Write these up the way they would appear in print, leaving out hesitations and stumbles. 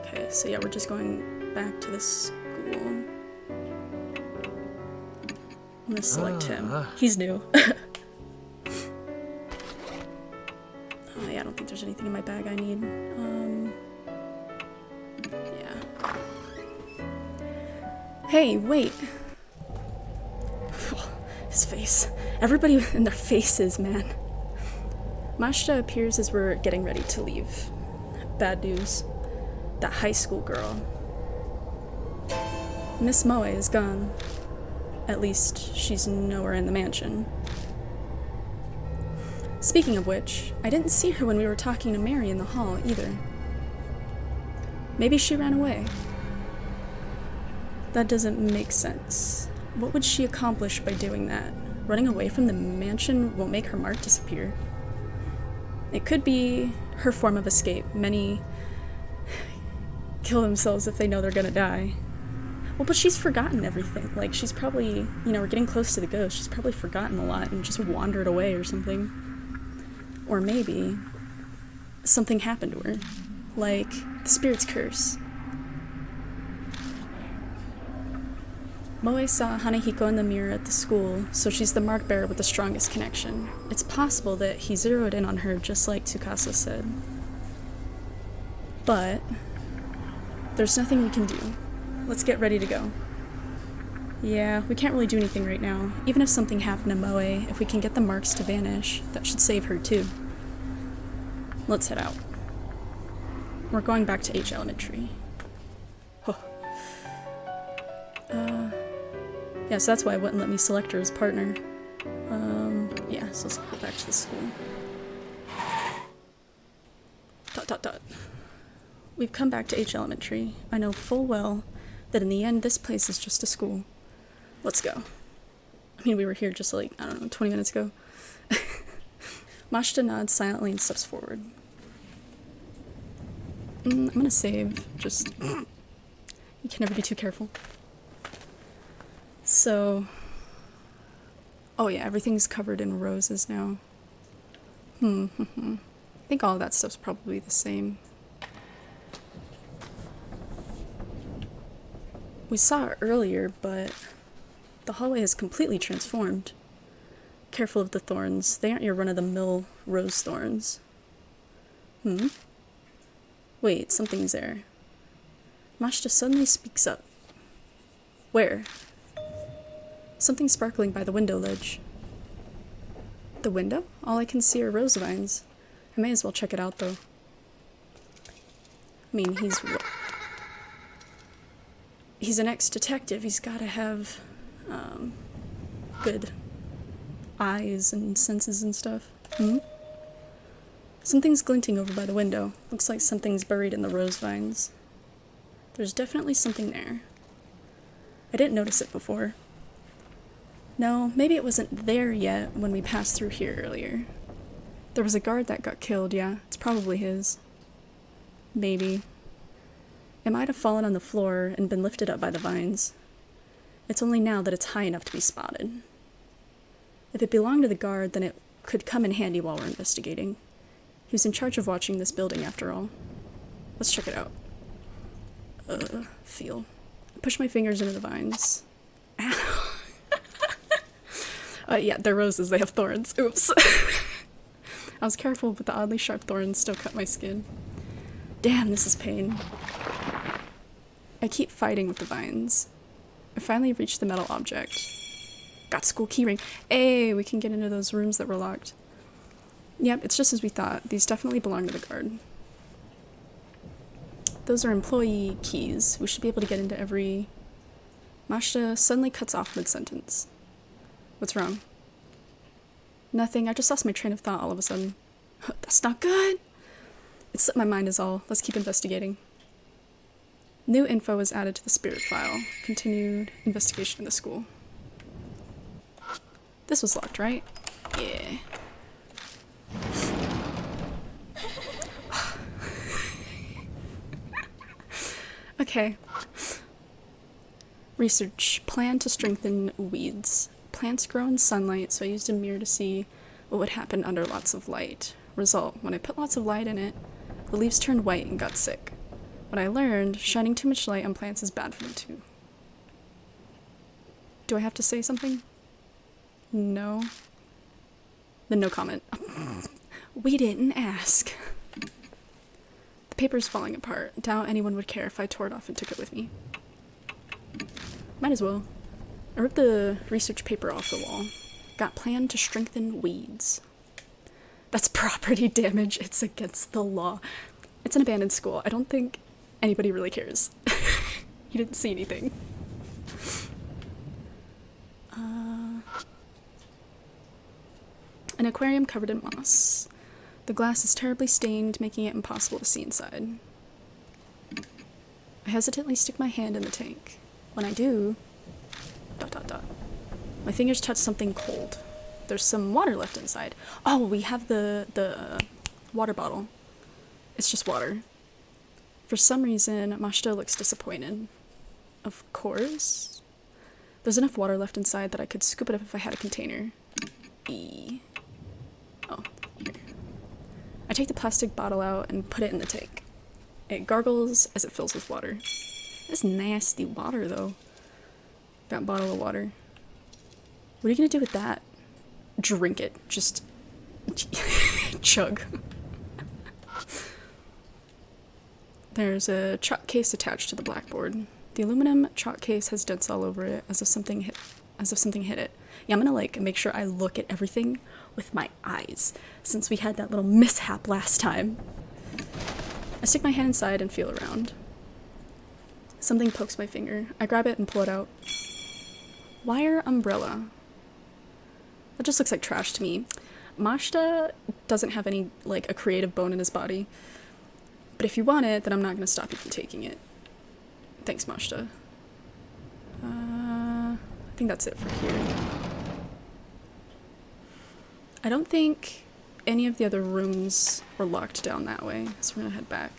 Okay, so yeah, we're just going back to the school. I'm gonna select him. He's new. Oh yeah, I don't think there's anything in my bag I need. Yeah. Hey, wait. His face. Everybody in their faces, man. Mashta appears as we're getting ready to leave. Bad news. That high school girl. Miss Moe is gone. At least, she's nowhere in the mansion. Speaking of which, I didn't see her when we were talking to Mary in the hall, either. Maybe she ran away. That doesn't make sense. What would she accomplish by doing that? Running away from the mansion won't make her mark disappear. It could be her form of escape. Many kill themselves if they know they're gonna die. Well, but she's forgotten everything. Like, she's probably, you know, we're getting close to the ghost. She's probably forgotten a lot and just wandered away or something. Or maybe something happened to her. Like, the spirit's curse. Moe saw Hanahiko in the mirror at the school, so she's the mark bearer with the strongest connection. It's possible that he zeroed in on her just like Tsukasa said. But there's nothing we can do. Let's get ready to go. Yeah, we can't really do anything right now. Even if something happened to Moe, if we can get the marks to vanish, that should save her too. Let's head out. We're going back to H Elementary. Oh. Yeah, so that's why it wouldn't let me select her as partner. Yeah, so let's go back to the school. Dot dot dot. We've come back to H Elementary. I know full well that in the end this place is just a school. Let's go. I mean, we were here just like, I don't know, 20 minutes ago. Mashita nods silently and steps forward. I'm gonna save, just... You can never be too careful. So... Oh yeah, everything's covered in roses now. I think all of that stuff's probably the same. We saw it earlier, but the hallway is completely transformed. Careful of the thorns. They aren't your run-of-the-mill rose thorns. Wait, something's there. Mashita suddenly speaks up. Where? Something sparkling by the window ledge. The window? All I can see are rose vines. I may as well check it out, though. I mean, he's an ex-detective. He's gotta have, good eyes and senses and stuff. Something's glinting over by the window. Looks like something's buried in the rose vines. There's definitely something there. I didn't notice it before. No, maybe it wasn't there yet when we passed through here earlier. There was a guard that got killed, yeah. It's probably his. Maybe. It might have fallen on the floor and been lifted up by the vines. It's only now that it's high enough to be spotted. If it belonged to the guard, then it could come in handy while we're investigating. He was in charge of watching this building, after all. Let's check it out. Feel. Push my fingers into the vines. Ow. Yeah, they're roses. They have thorns. Oops. I was careful, but the oddly sharp thorns still cut my skin. Damn, this is pain. I keep fighting with the vines. I finally reached the metal object. Got school keyring. Hey, we can get into those rooms that were locked. Yep, it's just as we thought. These definitely belong to the guard. Those are employee keys. We should be able to get into every... Mashita suddenly cuts off mid-sentence. What's wrong? Nothing. I just lost my train of thought all of a sudden. That's not good! It slipped my mind is all. Let's keep investigating. New info was added to the spirit file. Continued investigation in the school. This was locked, right? Yeah. Okay. Research. Plan to strengthen weeds. Plants grow in sunlight, so I used a mirror to see what would happen under lots of light. Result. When I put lots of light in it, the leaves turned white and got sick. What I learned, shining too much light on plants is bad for them too. Do I have to say something? No. Then no comment. We didn't ask. The paper's falling apart. Doubt anyone would care if I tore it off and took it with me. Might as well. I ripped the research paper off the wall. Got planned to strengthen weeds. That's property damage. It's against the law. It's an abandoned school. I don't think anybody really cares. You didn't see anything. An aquarium covered in moss. The glass is terribly stained, making it impossible to see inside. I hesitantly stick my hand in the tank. When I do... ... My fingers touch something cold. There's some water left inside. Oh, we have the water bottle. It's just water. For some reason, Mashta looks disappointed. Of course. There's enough water left inside that I could scoop it up if I had a container. Oh, here. I take the plastic bottle out and put it in the tank. It gargles as it fills with water. This nasty water, though. That bottle of water. What are you gonna do with that? Drink it. Just chug. There's a chalk case attached to the blackboard. The aluminum chalk case has dents all over it, as if something hit it. Yeah, I'm gonna like make sure I look at everything with my eyes, since we had that little mishap last time. I stick my hand inside and feel around. Something pokes my finger. I grab it and pull it out. Wire umbrella. That just looks like trash to me. Mashta doesn't have any, like, a creative bone in his body. But if you want it, then I'm not gonna stop you from taking it. Thanks, Mashta. I think that's it for here. I don't think any of the other rooms were locked down that way, so we're gonna head back.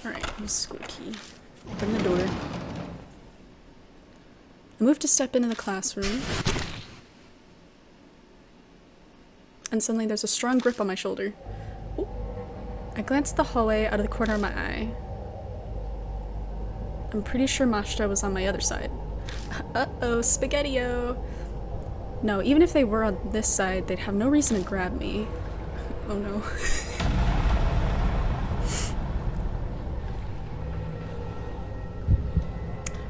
Alright, use school key. Open the door. I move to step into the classroom. And suddenly there's a strong grip on my shoulder. Ooh. I glance at the hallway out of the corner of my eye. I'm pretty sure Mashta was on my other side. Uh-oh, spaghetti-o! No, even if they were on this side, they'd have no reason to grab me. Oh no.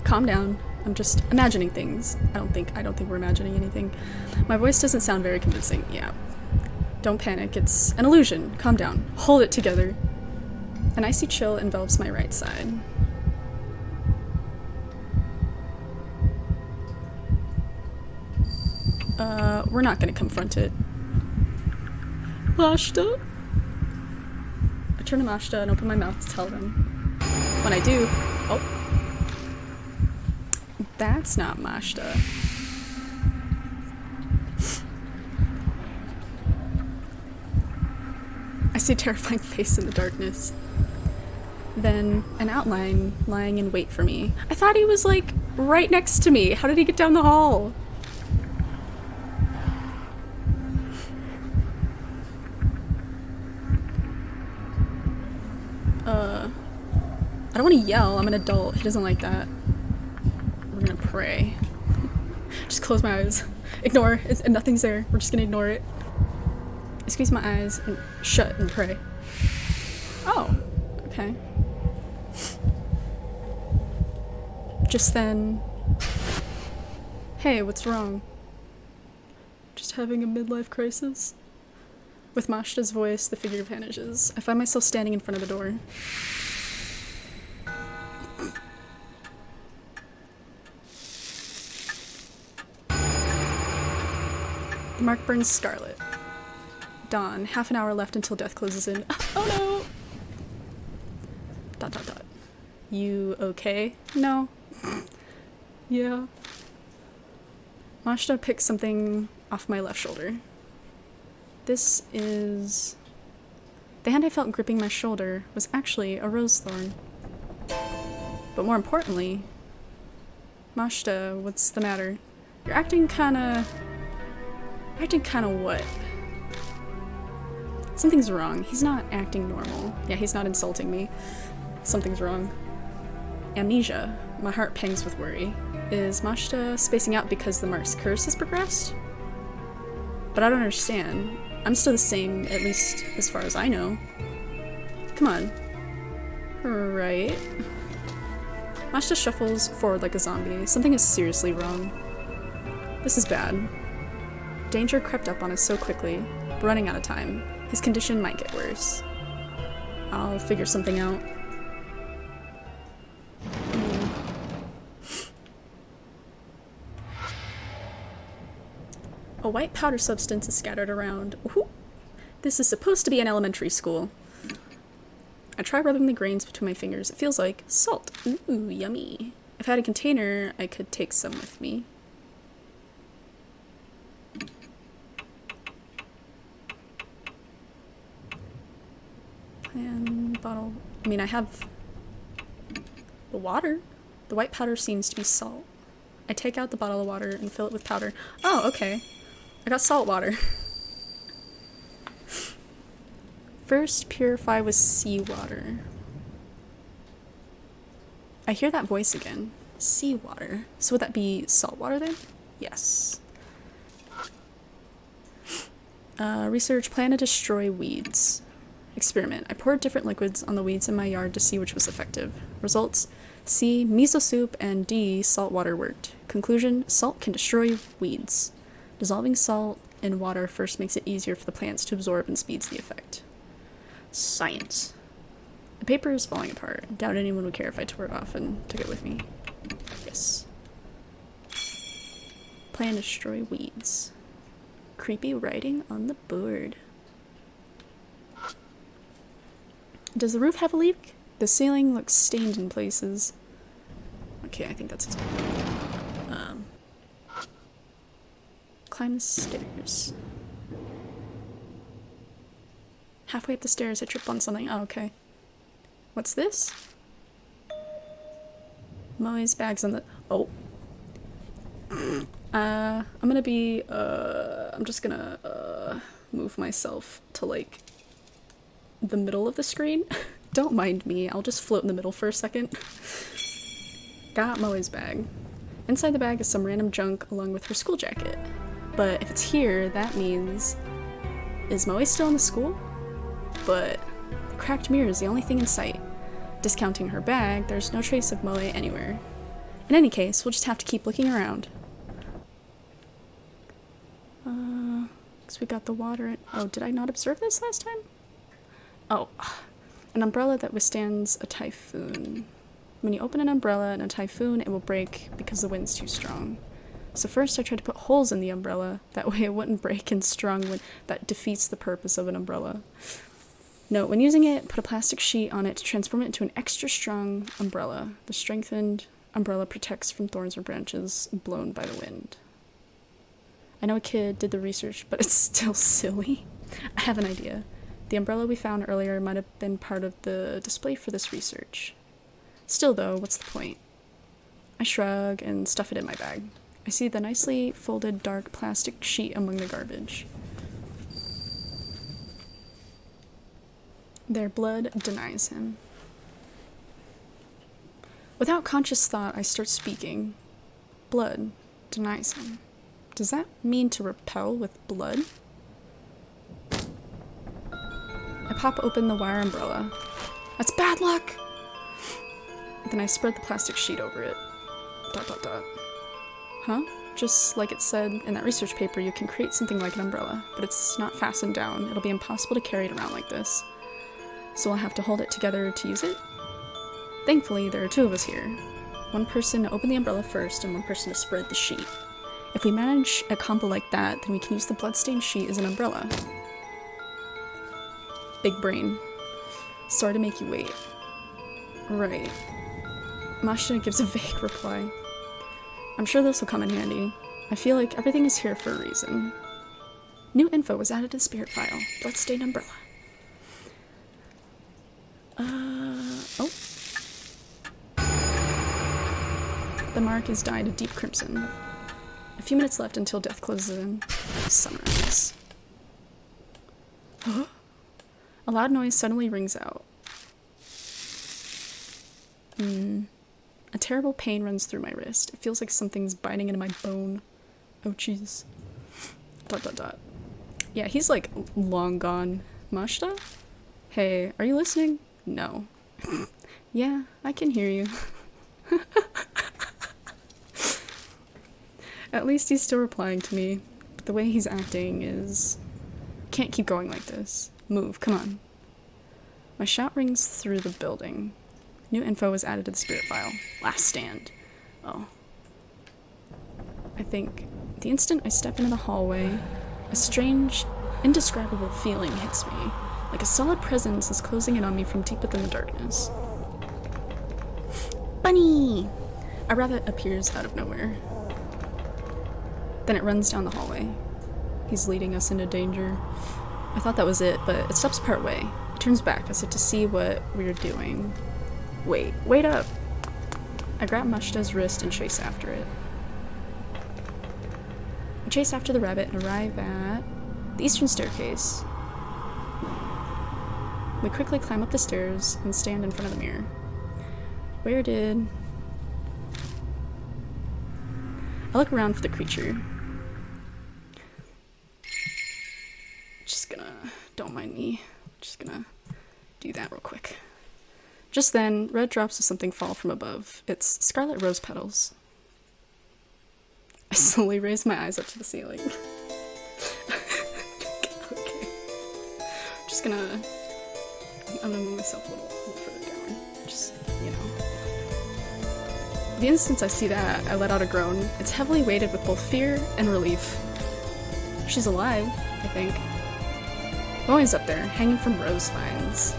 Calm down. I'm just imagining things. I don't think we're imagining anything. My voice doesn't sound very convincing. Yeah. Don't panic. It's an illusion. Calm down. Hold it together. An icy chill envelops my right side. We're not gonna confront it. Mashta? I turn to Mashta and open my mouth to tell them. When I do, oh. That's not Mashta. I see a terrifying face in the darkness. Then an outline lying in wait for me. I thought he was like right next to me. How did he get down the hall? I don't want to yell. I'm an adult. He doesn't like that. We're gonna pray. Just close my eyes. Ignore. Nothing's there. We're just gonna ignore it. I squeeze my eyes and shut and pray. Oh, okay. Just then... Hey, what's wrong? Just having a midlife crisis? With Mashta's voice, the figure vanishes. I find myself standing in front of the door. The mark burns scarlet. Dawn. Half an hour left until death closes in. Oh no! ... You okay? No. Yeah. Mashta picks something off my left shoulder. This is... The hand I felt gripping my shoulder was actually a rose thorn. But more importantly... Mashta, what's the matter? You're acting kinda what? Something's wrong. He's not acting normal. Yeah, he's not insulting me. Something's wrong. Amnesia. My heart pangs with worry. Is Mashta spacing out because the Mark's curse has progressed? But I don't understand. I'm still the same, at least as far as I know. Come on. Right. Mashta shuffles forward like a zombie. Something is seriously wrong. This is bad. Danger crept up on us so quickly. We're running out of time. His condition might get worse. I'll figure something out. A white powder substance is scattered around. Ooh. This is supposed to be an elementary school. I try rubbing the grains between my fingers. It feels like salt. Ooh, yummy. If I had a container, I could take some with me. And bottle. I mean, I have the water. The white powder seems to be salt. I take out the bottle of water and fill it with powder. Oh, okay. I got salt water. First, purify with seawater. I hear that voice again. Seawater. So would that be salt water then? Yes. Research, plan to destroy weeds. Experiment. I poured different liquids on the weeds in my yard to see which was effective. Results: C, miso soup, and D, salt water worked. Conclusion, salt can destroy weeds. Dissolving salt in water first makes it easier for the plants to absorb and speeds the effect. Science. The paper is falling apart. Doubt anyone would care if I tore it off and took it with me. Yes. Plan to destroy weeds. Creepy writing on the board. Does the roof have a leak? The ceiling looks stained in places. Okay, I think that's it. Climb the stairs. Halfway up the stairs, I trip on something. Oh, okay. What's this? Moe's bag's on the... Oh. I'm gonna be, I'm just gonna, move myself to, like, the middle of the screen. Don't mind me, I'll just float in the middle for a second. Got Moe's bag. Inside the bag is some random junk along with her school jacket. But if it's here, that means... Is Moe still in the school? But the cracked mirror is the only thing in sight. Discounting her bag, there's no trace of Moe anywhere. In any case, we'll just have to keep looking around. Because we got the water in... Oh, did I not observe this last time? Oh, an umbrella that withstands a typhoon. When you open an umbrella in a typhoon, it will break because the wind's too strong. So first I tried to put holes in the umbrella, that way it wouldn't break in strong wind. That defeats the purpose of an umbrella. Note, when using it, put a plastic sheet on it to transform it into an extra strong umbrella. The strengthened umbrella protects from thorns or branches blown by the wind. I know a kid did the research, but it's still silly. I have an idea. The umbrella we found earlier might have been part of the display for this research. Still though, what's the point? I shrug and stuff it in my bag. I see the nicely folded dark plastic sheet among the garbage. Their blood denies him. Without conscious thought, I start speaking. Blood denies him. Does that mean to repel with blood? I pop open the wire umbrella. That's bad luck! Then I spread the plastic sheet over it. ... Huh? Just like it said in that research paper, you can create something like an umbrella, but it's not fastened down. It'll be impossible to carry it around like this. So I'll have to hold it together to use it? Thankfully, there are two of us here. One person to open the umbrella first, and one person to spread the sheet. If we manage a combo like that, then we can use the bloodstained sheet as an umbrella. Big brain. Sorry to make you wait. Right. Masha gives a vague reply. I'm sure this will come in handy. I feel like everything is here for a reason. New info was added to Spirit File. Bloodstained umbrella. Oh. The mark is dyed a deep crimson. A few minutes left until death closes in. Sunrise. Huh? A loud noise suddenly rings out. A terrible pain runs through my wrist. It feels like something's biting into my bone. Oh, jeez. ... Yeah, he's like long gone. Mashta? Hey, are you listening? No. Yeah, I can hear you. At least he's still replying to me. But the way he's acting is... Can't keep going like this. Move, come on. My shout rings through the building. New info was added to the spirit file. Last stand. Oh. I think the instant I step into the hallway, a strange, indescribable feeling hits me, like a solid presence is closing in on me from deep within the darkness. Bunny! A rabbit appears out of nowhere. Then it runs down the hallway. He's leading us into danger. I thought that was it, but it stops part way. It turns back as if to see what we're doing. Wait up! I grab Mashta's wrist and chase after it. I chase after the rabbit and arrive at the eastern staircase. We quickly climb up the stairs and stand in front of the mirror. Where did... I look around for the creature. Don't mind me. Just gonna do that real quick. Just then, red drops of something fall from above. It's scarlet rose petals. I slowly raise my eyes up to the ceiling. Okay. I'm gonna move myself a little further down. Just, you know. The instant I see that, I let out a groan. It's heavily weighted with both fear and relief. She's alive, I think. Moe's up there, hanging from rose vines.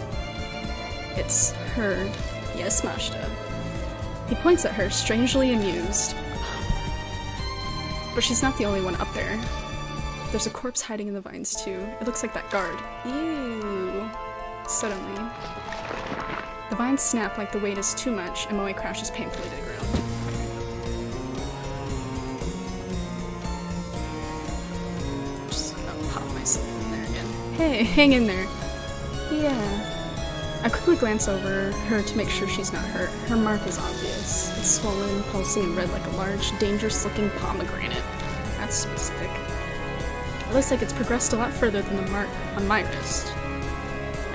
It's her. Yes, Mashta. He points at her, strangely amused. But she's not the only one up there. There's a corpse hiding in the vines, too. It looks like that guard. Ew. Suddenly, the vines snap like the weight is too much, and Moe crashes painfully to the ground. Just gonna pop myself in there again. Hey, hang in there. Yeah. I quickly glance over her to make sure she's not hurt. Her mark is obvious. It's swollen, pulsing, and red like a large, dangerous-looking pomegranate. That's specific. It looks like it's progressed a lot further than the mark on my wrist.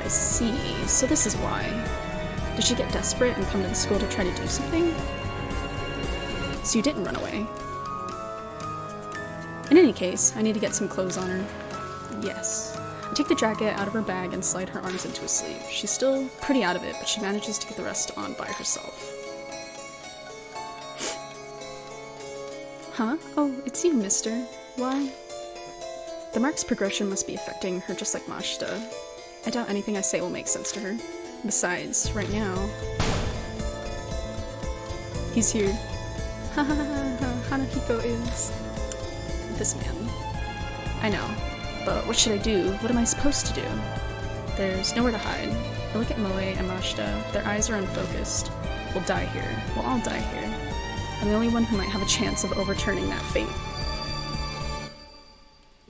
I see. So this is why. Did she get desperate and come to the school to try to do something? So you didn't run away. In any case, I need to get some clothes on her. Yes. I take the jacket out of her bag and slide her arms into a sleeve. She's still pretty out of it, but she manages to get the rest on by herself. Huh? Oh, it's you, mister. Why? The mark's progression must be affecting her just like Mashta. I doubt anything I say will make sense to her. Besides, right now... He's here. Ha ha ha ha, Hanahiko is... this man. I know. But what should I do? What am I supposed to do? There's nowhere to hide. I look at Moe and Mashta. Their eyes are unfocused. We'll die here. We'll all die here. I'm the only one who might have a chance of overturning that fate.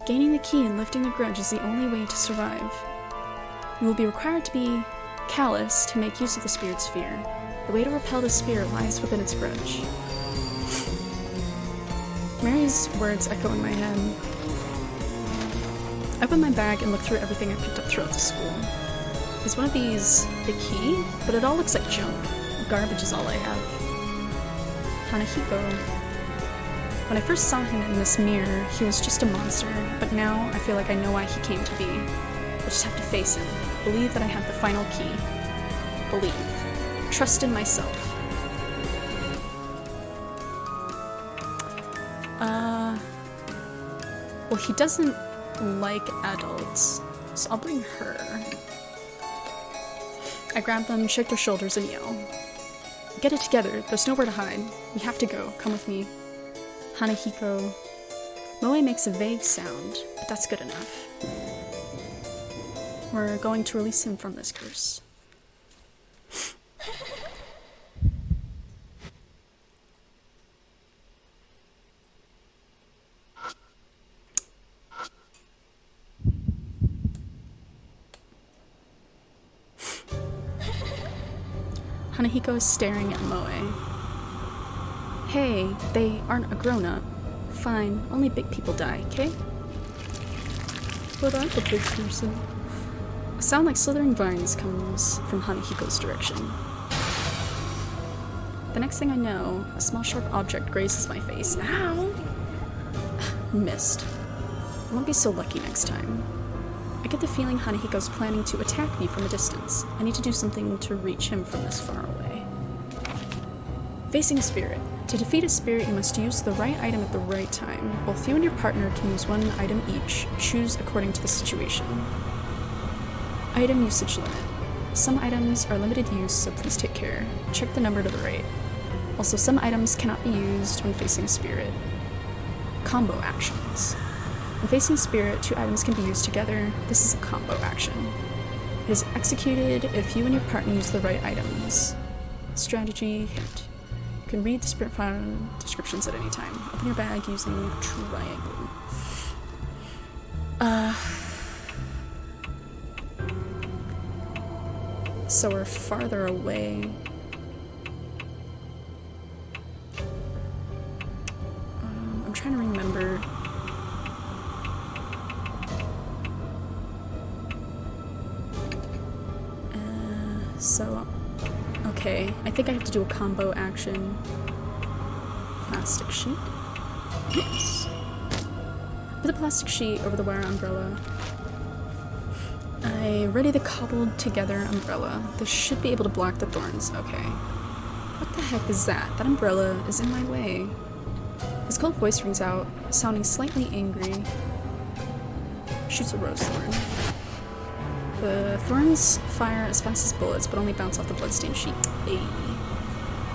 Gaining the key and lifting the grudge is the only way to survive. You will be required to be callous to make use of the spirit's fear. The way to repel the spirit lies within its grudge. Mary's words echo in my head. I open my bag and look through everything I picked up throughout the school. Is one of these the key? But it all looks like junk. Garbage is all I have. Hanahiko. When I first saw him in this mirror, he was just a monster, but now I feel like I know why he came to be. I just have to face him. Believe that I have the final key. Believe. Trust in myself. Well, he doesn't like adults, so I'll bring her. I grab them, shake their shoulders, and yell. Get it together. There's nowhere to hide. We have to go. Come with me. Hanahiko. Moe makes a vague sound, but that's good enough. We're going to release him from this curse. Hanahiko is staring at Moe. Hey, they aren't a grown-up. Fine, only big people die, okay? But I'm a big person. A sound like slithering vines comes from Hanahiko's direction. The next thing I know, a small sharp object grazes my face. Ow! Missed. I won't be so lucky next time. I get the feeling Hanahiko's planning to attack me from a distance. I need to do something to reach him from this far away. Facing a spirit. To defeat a spirit, you must use the right item at the right time. Both you and your partner can use one item each. Choose according to the situation. Item usage limit. Some items are limited use, so please take care. Check the number to the right. Also, some items cannot be used when facing a spirit. Combo actions. When facing a spirit, 2 items can be used together. This is a combo action. It is executed if you and your partner use the right items. Strategy hint. You can read the spirit file descriptions at any time. Open your bag using triangle. So we're farther away. I'm trying to remember. Okay, I think I have to do a combo action. Plastic sheet? Yes. Put the plastic sheet over the wire umbrella. I ready the cobbled together umbrella. This should be able to block the thorns. Okay. What the heck is that? That umbrella is in my way. His cold voice rings out, sounding slightly angry. Shoots a rose thorn. The thorns fire as fast as bullets, but only bounce off the bloodstained sheet. Hey.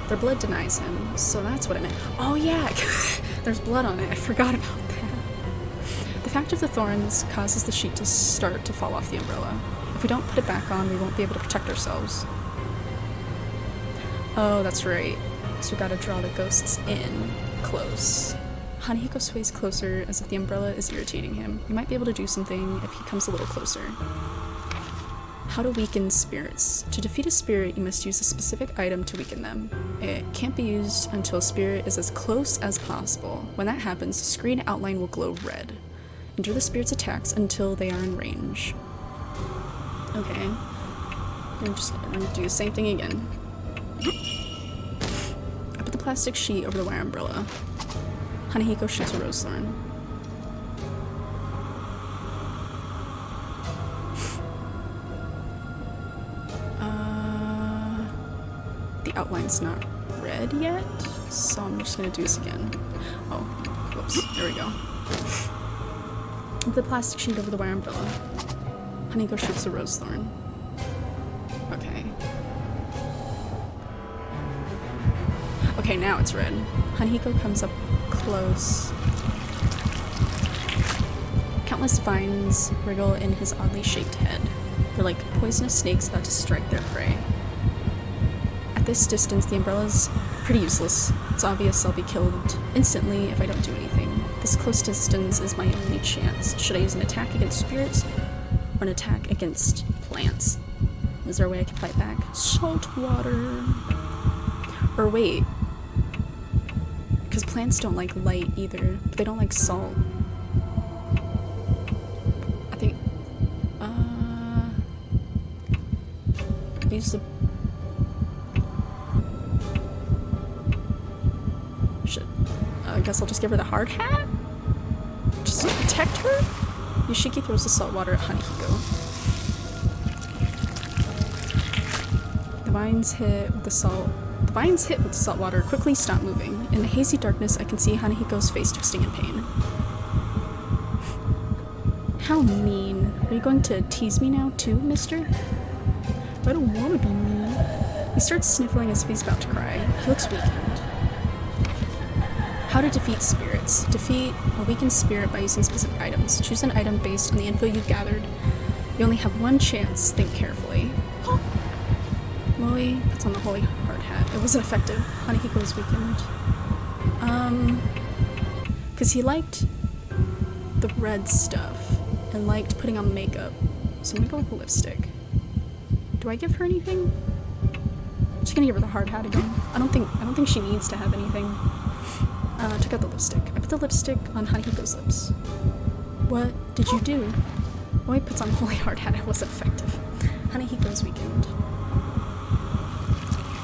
Their blood denies him, so that's what I meant. Oh yeah! There's blood on it. I forgot about that. The fact of the thorns causes the sheet to start to fall off the umbrella. If we don't put it back on, we won't be able to protect ourselves. Oh, that's right. So we gotta draw the ghosts in close. Hanahiko sways closer as if the umbrella is irritating him. We might be able to do something if he comes a little closer. How to weaken spirits. To defeat a spirit, you must use a specific item to weaken them. It can't be used until a spirit is as close as possible. When that happens, the screen outline will glow red. Endure the spirit's attacks until they are in range. Okay. I'm gonna do the same thing again. I put the plastic sheet over the wire umbrella. Hanahiko shoots a rose thorn. The outline's not red yet, so I'm just gonna do this again. Oh, whoops, there we go. With the plastic sheet over the wire umbrella. Hanahiko shoots a rose thorn. Okay. Okay, now it's red. Hanahiko comes up close. Countless vines wriggle in his oddly shaped head. They're like poisonous snakes about to strike their prey. At this distance, the umbrella's pretty useless. It's obvious I'll be killed instantly if I don't do anything. This close distance is my only chance. Should I use an attack against spirits or an attack against plants? Is there a way I can fight back? Salt water. Or wait. Because plants don't like light either, but they don't like salt. I think, use the, shit, I guess I'll just give her the hard hat? Just to protect her? Yoshiki throws the salt water at Hanahiko. The vines hit with the salt water quickly stop moving. In the hazy darkness, I can see Hanahiko's face twisting in pain. How mean. Are you going to tease me now, too, mister? I don't want to be mean. He starts sniffling as if he's about to cry. He looks weakened. How to defeat spirits. Defeat a weakened spirit by using specific items. Choose an item based on the info you've gathered. You only have one chance. Think carefully. Moe puts on the holy hard hat. It wasn't effective. Hanahiko was weakened. Because he liked the red stuff and liked putting on makeup. So I'm gonna go with lipstick. Do I give her anything? just gonna give her the hard hat again. I don't think she needs to have anything. Took out the lipstick. I put the lipstick on Hanahiko's lips. What did you do? Moe puts on holy hard hat. It wasn't effective. Hanahiko's weekend.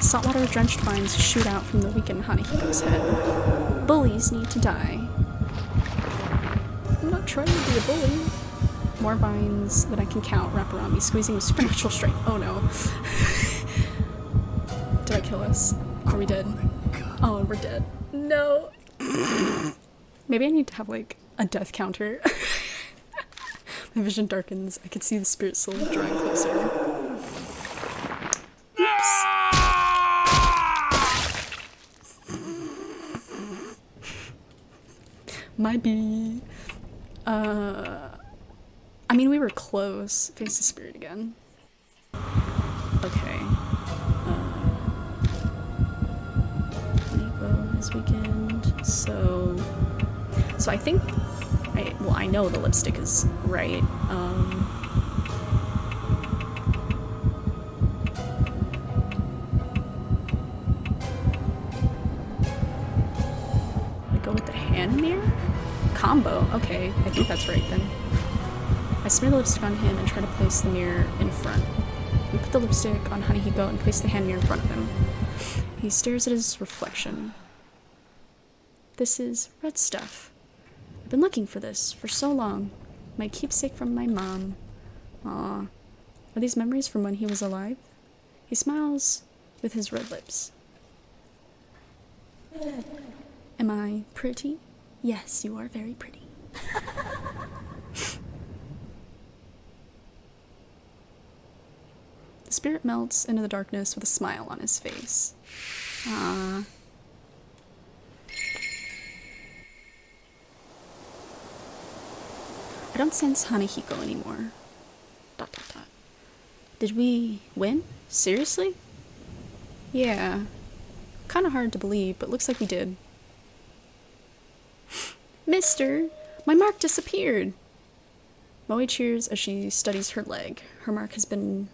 Saltwater drenched vines shoot out from the weakened Hanahiko's head. Bullies need to die. I'm not trying to be a bully. More vines that I can count wrap around me, squeezing with supernatural strength. Oh no. Did I kill us? Are we dead? Oh, we're dead. No. Maybe I need to have like a death counter. My vision darkens. I can see the spirit slowly drawing closer. Oops. Might be. I mean, we were close. Face the spirit again. Okay. Nico this weekend. So I think I know the lipstick is right. I go with the hand mirror combo. Okay, I think that's right then. I smear the lipstick on him and try to place the mirror in front. We put the lipstick on Hanahiko and place the hand mirror in front of him. He stares at his reflection. This is red stuff. I've been looking for this for so long. My keepsake from my mom. Aw. Are these memories from when he was alive? He smiles with his red lips. Am I pretty? Yes, you are very pretty. The spirit melts into the darkness with a smile on his face. Ah. I don't sense Hanahiko anymore. ... Did we win? Seriously? Yeah. Kinda hard to believe, but looks like we did. Mister! My mark disappeared! Moe cheers as she studies her leg. Her mark had been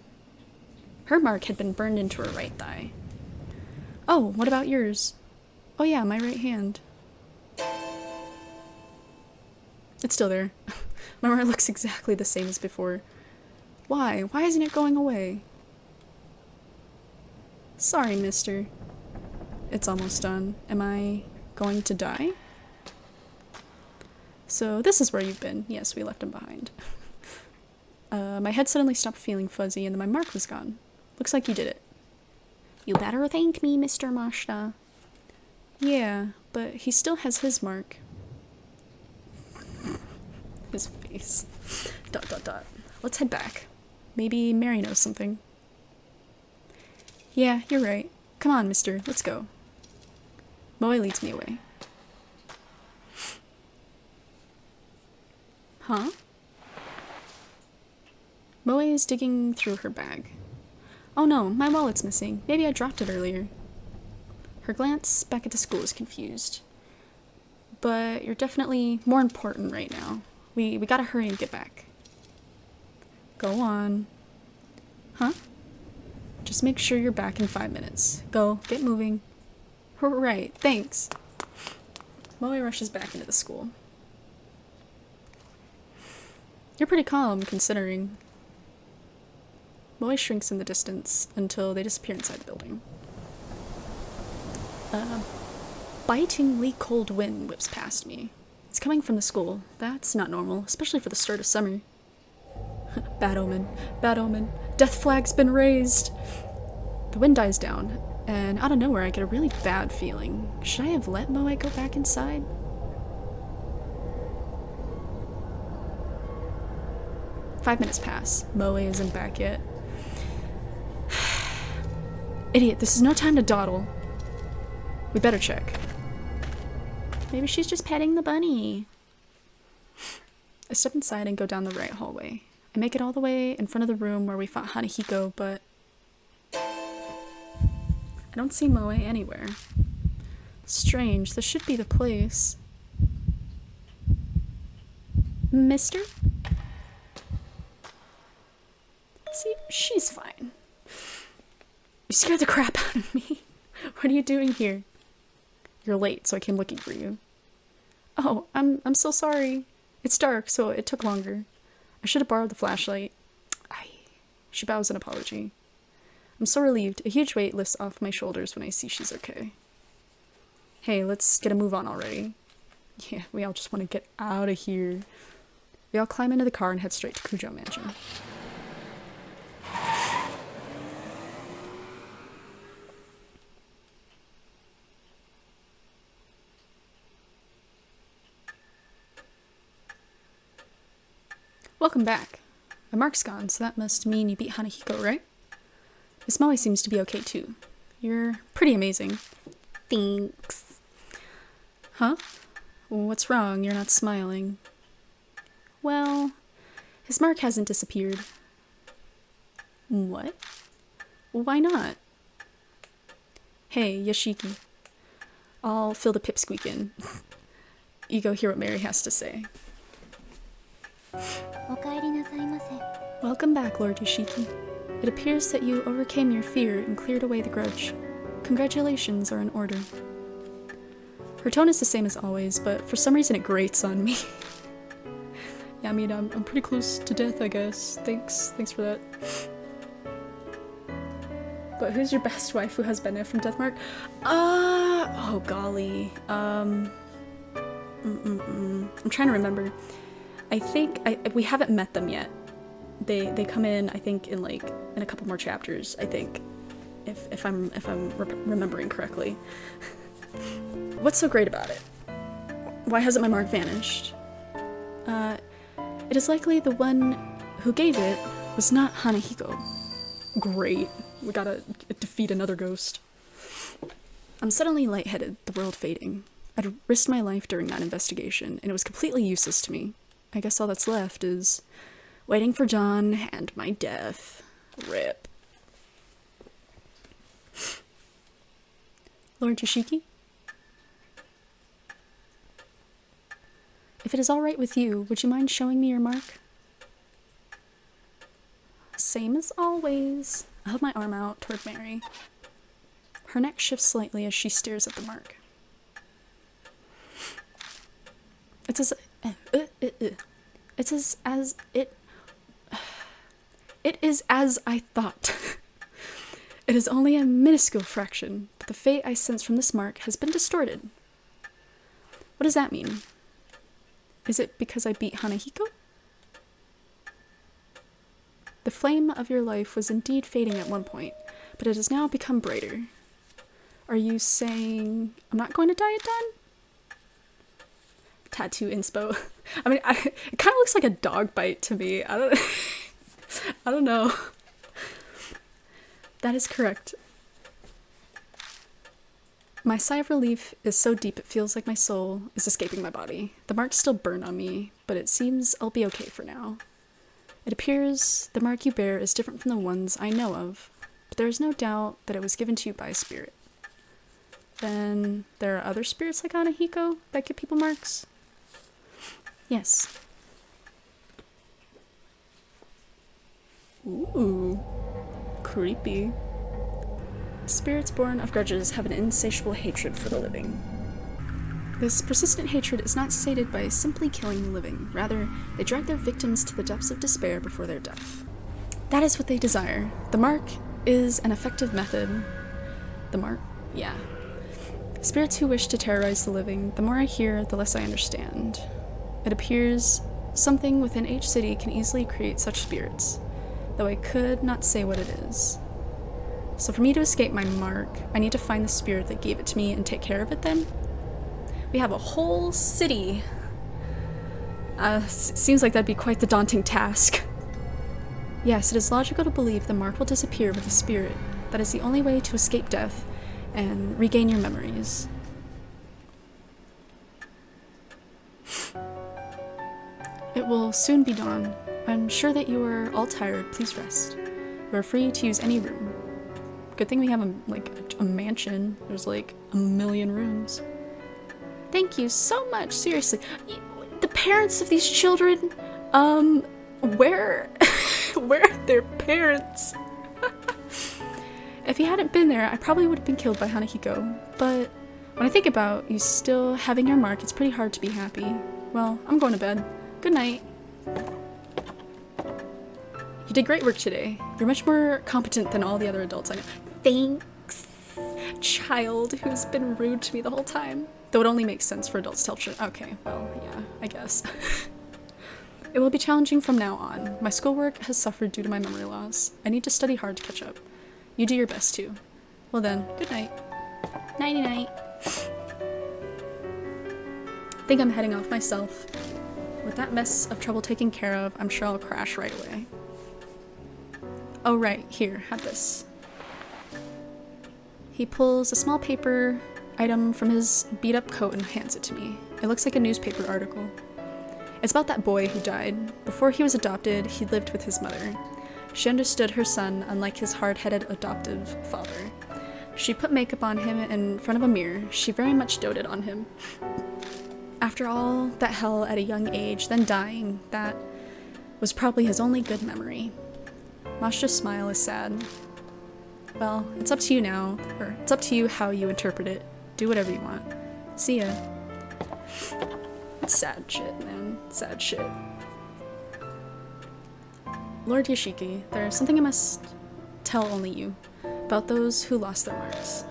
burned into her right thigh. Oh, what about yours? Oh yeah, my right hand. It's still there. My mark looks exactly the same as before. Why? Why isn't it going away? Sorry, mister. It's almost done. Am I going to die? So this is where you've been. Yes, we left him behind. My head suddenly stopped feeling fuzzy and then my mark was gone. Looks like you did it. You better thank me, Mr. Mashta. Yeah, but he still has his mark. His face. ... Let's head back. Maybe Mary knows something. Yeah, you're right. Come on, mister. Let's go. Moe leads me away. Huh? Moe is digging through her bag. Oh no, my wallet's missing. Maybe I dropped it earlier. Her glance back at the school is confused. But you're definitely more important right now. We gotta hurry and get back. Go on. Huh? Just make sure you're back in 5 minutes. Go, get moving. Right, thanks. Moe rushes back into the school. You're pretty calm, considering. Moe shrinks in the distance until they disappear inside the building. A bitingly cold wind whips past me. It's coming from the school. That's not normal, especially for the start of summer. Bad omen. Bad omen. Death flag's been raised! The wind dies down, and out of nowhere I get a really bad feeling. Should I have let Moe go back inside? Five minutes pass. Moe isn't back yet. Idiot, this is no time to dawdle. We better check. Maybe she's just petting the bunny. I step inside and go down the right hallway. I make it all the way in front of the room where we fought Hanahiko, but I don't see Moe anywhere. Strange, this should be the place. Mister? See, she's fine. You scared the crap out of me. What are you doing here? You're late, so I came looking for you. Oh, I'm so sorry. It's dark, so it took longer. I should have borrowed the flashlight. She bows an apology. I'm so relieved. A huge weight lifts off my shoulders when I see she's okay. Hey, let's get a move on already. Yeah, we all just want to get out of here. We all climb into the car and head straight to Kujo Mansion. Welcome back. My mark's gone, so that must mean you beat Hanahiko, right? Miss Molly seems to be okay too. You're pretty amazing. Thanks. Huh? What's wrong? You're not smiling. Well, his mark hasn't disappeared. What? Why not? Hey, Yoshiki. I'll fill the pipsqueak in. You go hear what Mary has to say. Welcome back, Lord Yoshiki. It appears that you overcame your fear and cleared away the grudge. Congratulations are in order. Her tone is the same as always, but for some reason it grates on me. Yeah, I mean, I'm pretty close to death, I guess. Thanks for that. But who's your best wife who has Bennett from Deathmark? Oh golly. I'm trying to remember. I think we haven't met them yet. They come in, I think, in a couple more chapters, I think. If I'm remembering correctly. What's so great about it? Why hasn't my mark vanished? It is likely the one who gave it was not Hanahiko. Great. We gotta defeat another ghost. I'm suddenly lightheaded, the world fading. I'd risked my life during that investigation, and it was completely useless to me. I guess all that's left is waiting for dawn and my death. Rip. Lord Yoshiki? If it is all right with you, would you mind showing me your mark? Same as always. I hold my arm out toward Mary. Her neck shifts slightly as she stares at the mark. It is as I thought. It is only a minuscule fraction, but the fate I sense from this mark has been distorted. What does that mean? Is it because I beat Hanahiko? The flame of your life was indeed fading at one point, but it has now become brighter. Are you saying I'm not going to die at dawn? Tattoo inspo. I mean, it kind of looks like a dog bite to me. I don't know. That is correct. My sigh of relief is so deep it feels like my soul is escaping my body. The marks still burn on me, but it seems I'll be okay for now. It appears the mark you bear is different from the ones I know of, but there is no doubt that it was given to you by a spirit. Then there are other spirits like Hanahiko that give people marks? Yes. Ooh. Creepy. Spirits born of grudges have an insatiable hatred for the living. This persistent hatred is not sated by simply killing the living. Rather, they drag their victims to the depths of despair before their death. That is what they desire. The mark is an effective method. The mark? Yeah. Spirits who wish to terrorize the living, the more I hear, the less I understand. It appears something within each city can easily create such spirits, though I could not say what it is. So for me to escape my mark, I need to find the spirit that gave it to me and take care of it then? We have a whole city. Seems like that'd be quite the daunting task. Yes, it is logical to believe the mark will disappear with the spirit. That is the only way to escape death and regain your memories. It will soon be dawn. I'm sure that you are all tired. Please rest. You are free to use any room. Good thing we have a mansion. There's like a million rooms. Thank you so much. Seriously. The parents of these children, where are their parents? If he hadn't been there, I probably would have been killed by Hanahiko. But when I think about you still having your mark, it's pretty hard to be happy. Well, I'm going to bed. Good night. You did great work today. You're much more competent than all the other adults I know. Thanks, child who's been rude to me the whole time. Though it only makes sense for adults to tell children. Okay, well, yeah, I guess. It will be challenging from now on. My schoolwork has suffered due to my memory loss. I need to study hard to catch up. You do your best too. Well then, good night. Nighty-night. Think I'm heading off myself. With that mess of trouble taken care of, I'm sure I'll crash right away. Oh right, here, have this. He pulls a small paper item from his beat-up coat and hands it to me. It looks like a newspaper article. It's about that boy who died. Before he was adopted, he lived with his mother. She understood her son, unlike his hard-headed adoptive father. She put makeup on him in front of a mirror. She very much doted on him. After all that hell at a young age, then dying, that was probably his only good memory. Mashta's smile is sad. Well, it's up to you now, or it's up to you how you interpret it. Do whatever you want. See ya. It's sad shit, man. Sad shit. Lord Yoshiki, there's something I must tell only you about those who lost their marks.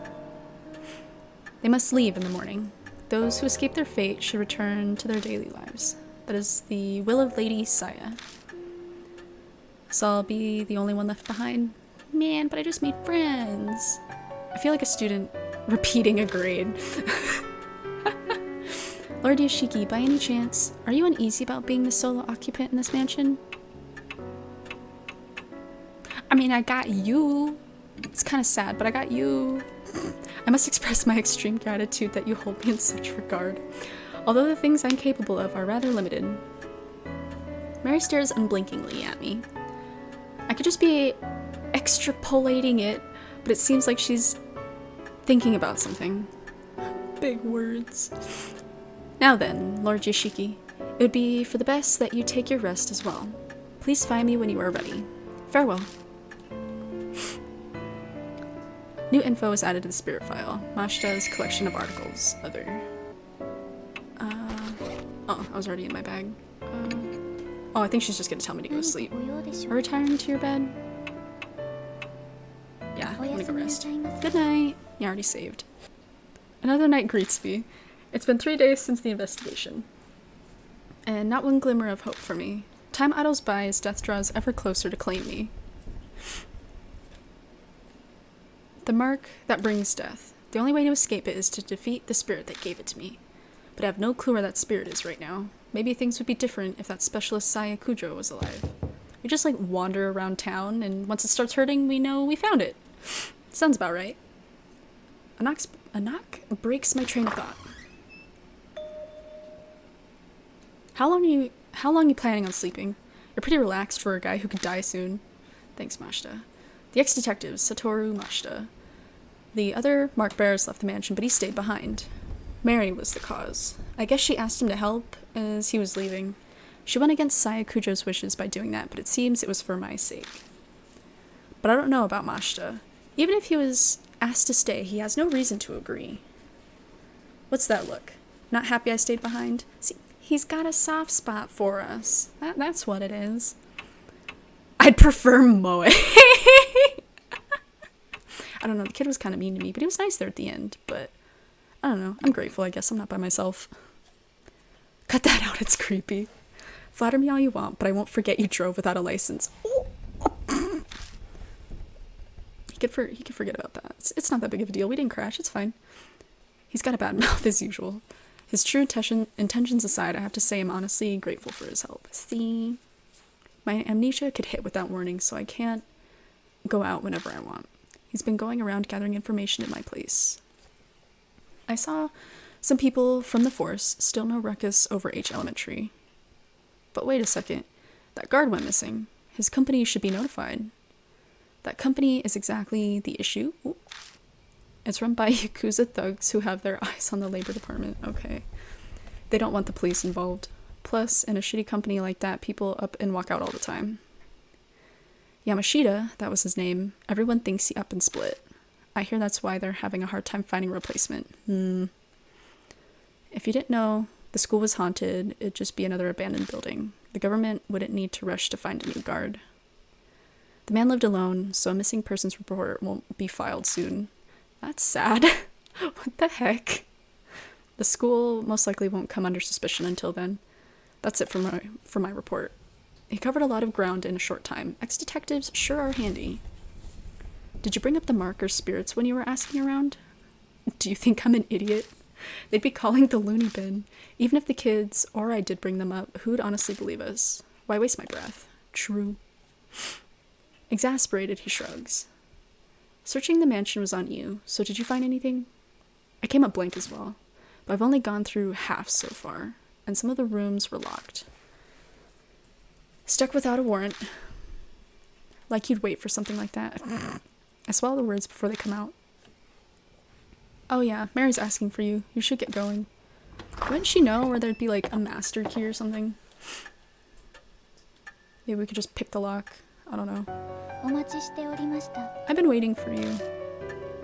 They must leave in the morning. Those who escape their fate should return to their daily lives. That is the will of Lady Saya. So I'll be the only one left behind? Man, but I just made friends. I feel like a student repeating a grade. Lord Yoshiki, by any chance, are you uneasy about being the solo occupant in this mansion? I mean, I got you. It's kind of sad, but I got you. I must express my extreme gratitude that you hold me in such regard, although the things I'm capable of are rather limited. Mary stares unblinkingly at me. I could just be extrapolating it, but it seems like she's thinking about something. Big words. Now then, Lord Yoshiki, it would be for the best that you take your rest as well. Please find me when you are ready. Farewell. New info is added to the spirit file. Mashta's collection of articles. Other. Oh, I was already in my bag. Oh, I think she's just gonna tell me to go to sleep. Are retiring to your bed? Yeah, I'm gonna go rest. Good night. You already saved. Another night greets me. It's been 3 days since the investigation. And not one glimmer of hope for me. Time idles by as death draws ever closer to claim me. The mark that brings death. The only way to escape it is to defeat the spirit that gave it to me. But I have no clue where that spirit is right now. Maybe things would be different if that specialist Saya Kujo was alive. We just wander around town, and once it starts hurting, we know we found it. Sounds about right. A knock breaks my train of thought. How long are you planning on sleeping? You're pretty relaxed for a guy who could die soon. Thanks, Mashita. The ex-detective, Satoru Mashita. The other mark bearers left the mansion, but he stayed behind. Mary was the cause. I guess she asked him to help as he was leaving. She went against Saya Kujo's wishes by doing that, but it seems it was for my sake. But I don't know about Mashita. Even if he was asked to stay, he has no reason to agree. What's that look? Not happy I stayed behind? See, he's got a soft spot for us. That's what it is. I'd prefer Moe. I don't know, the kid was kind of mean to me, but he was nice there at the end. But, I don't know, I'm grateful, I guess I'm not by myself. Cut that out, it's creepy. Flatter me all you want, but I won't forget you drove without a license. He could forget about that. It's not that big of a deal, we didn't crash, it's fine. He's got a bad mouth as usual. His true intentions aside, I have to say I'm honestly grateful for his help. See, my amnesia could hit without warning, so I can't go out whenever I want. He's been going around gathering information at my place. I saw some people from the force, still no ruckus over H Elementary. But wait a second, that guard went missing. His company should be notified. That company is exactly the issue. Ooh. It's run by Yakuza thugs who have their eyes on the labor department. Okay. They don't want the police involved. Plus, in a shitty company like that, people up and walk out all the time. Yamashita, that was his name, everyone thinks he up and split. I hear that's why they're having a hard time finding a replacement. If you didn't know the school was haunted, it'd just be another abandoned building. The government wouldn't need to rush to find a new guard. The man lived alone, so a missing persons report won't be filed soon. That's sad. What the heck? The school most likely won't come under suspicion until then. That's it for my report. He covered a lot of ground in a short time. Ex-detectives sure are handy. Did you bring up the mark or spirits when you were asking around? Do you think I'm an idiot? They'd be calling the loony bin. Even if the kids or I did bring them up, who'd honestly believe us? Why waste my breath? True. Exasperated, he shrugs. Searching the mansion was on you, so did you find anything? I came up blank as well, but I've only gone through half so far, and some of the rooms were locked. Stuck without a warrant. Like you'd wait for something like that. I swallow the words before they come out. Oh yeah, Mary's asking for you. You should get going. Wouldn't she know where there'd be like a master key or something? Maybe we could just pick the lock. I don't know. I've been waiting for you.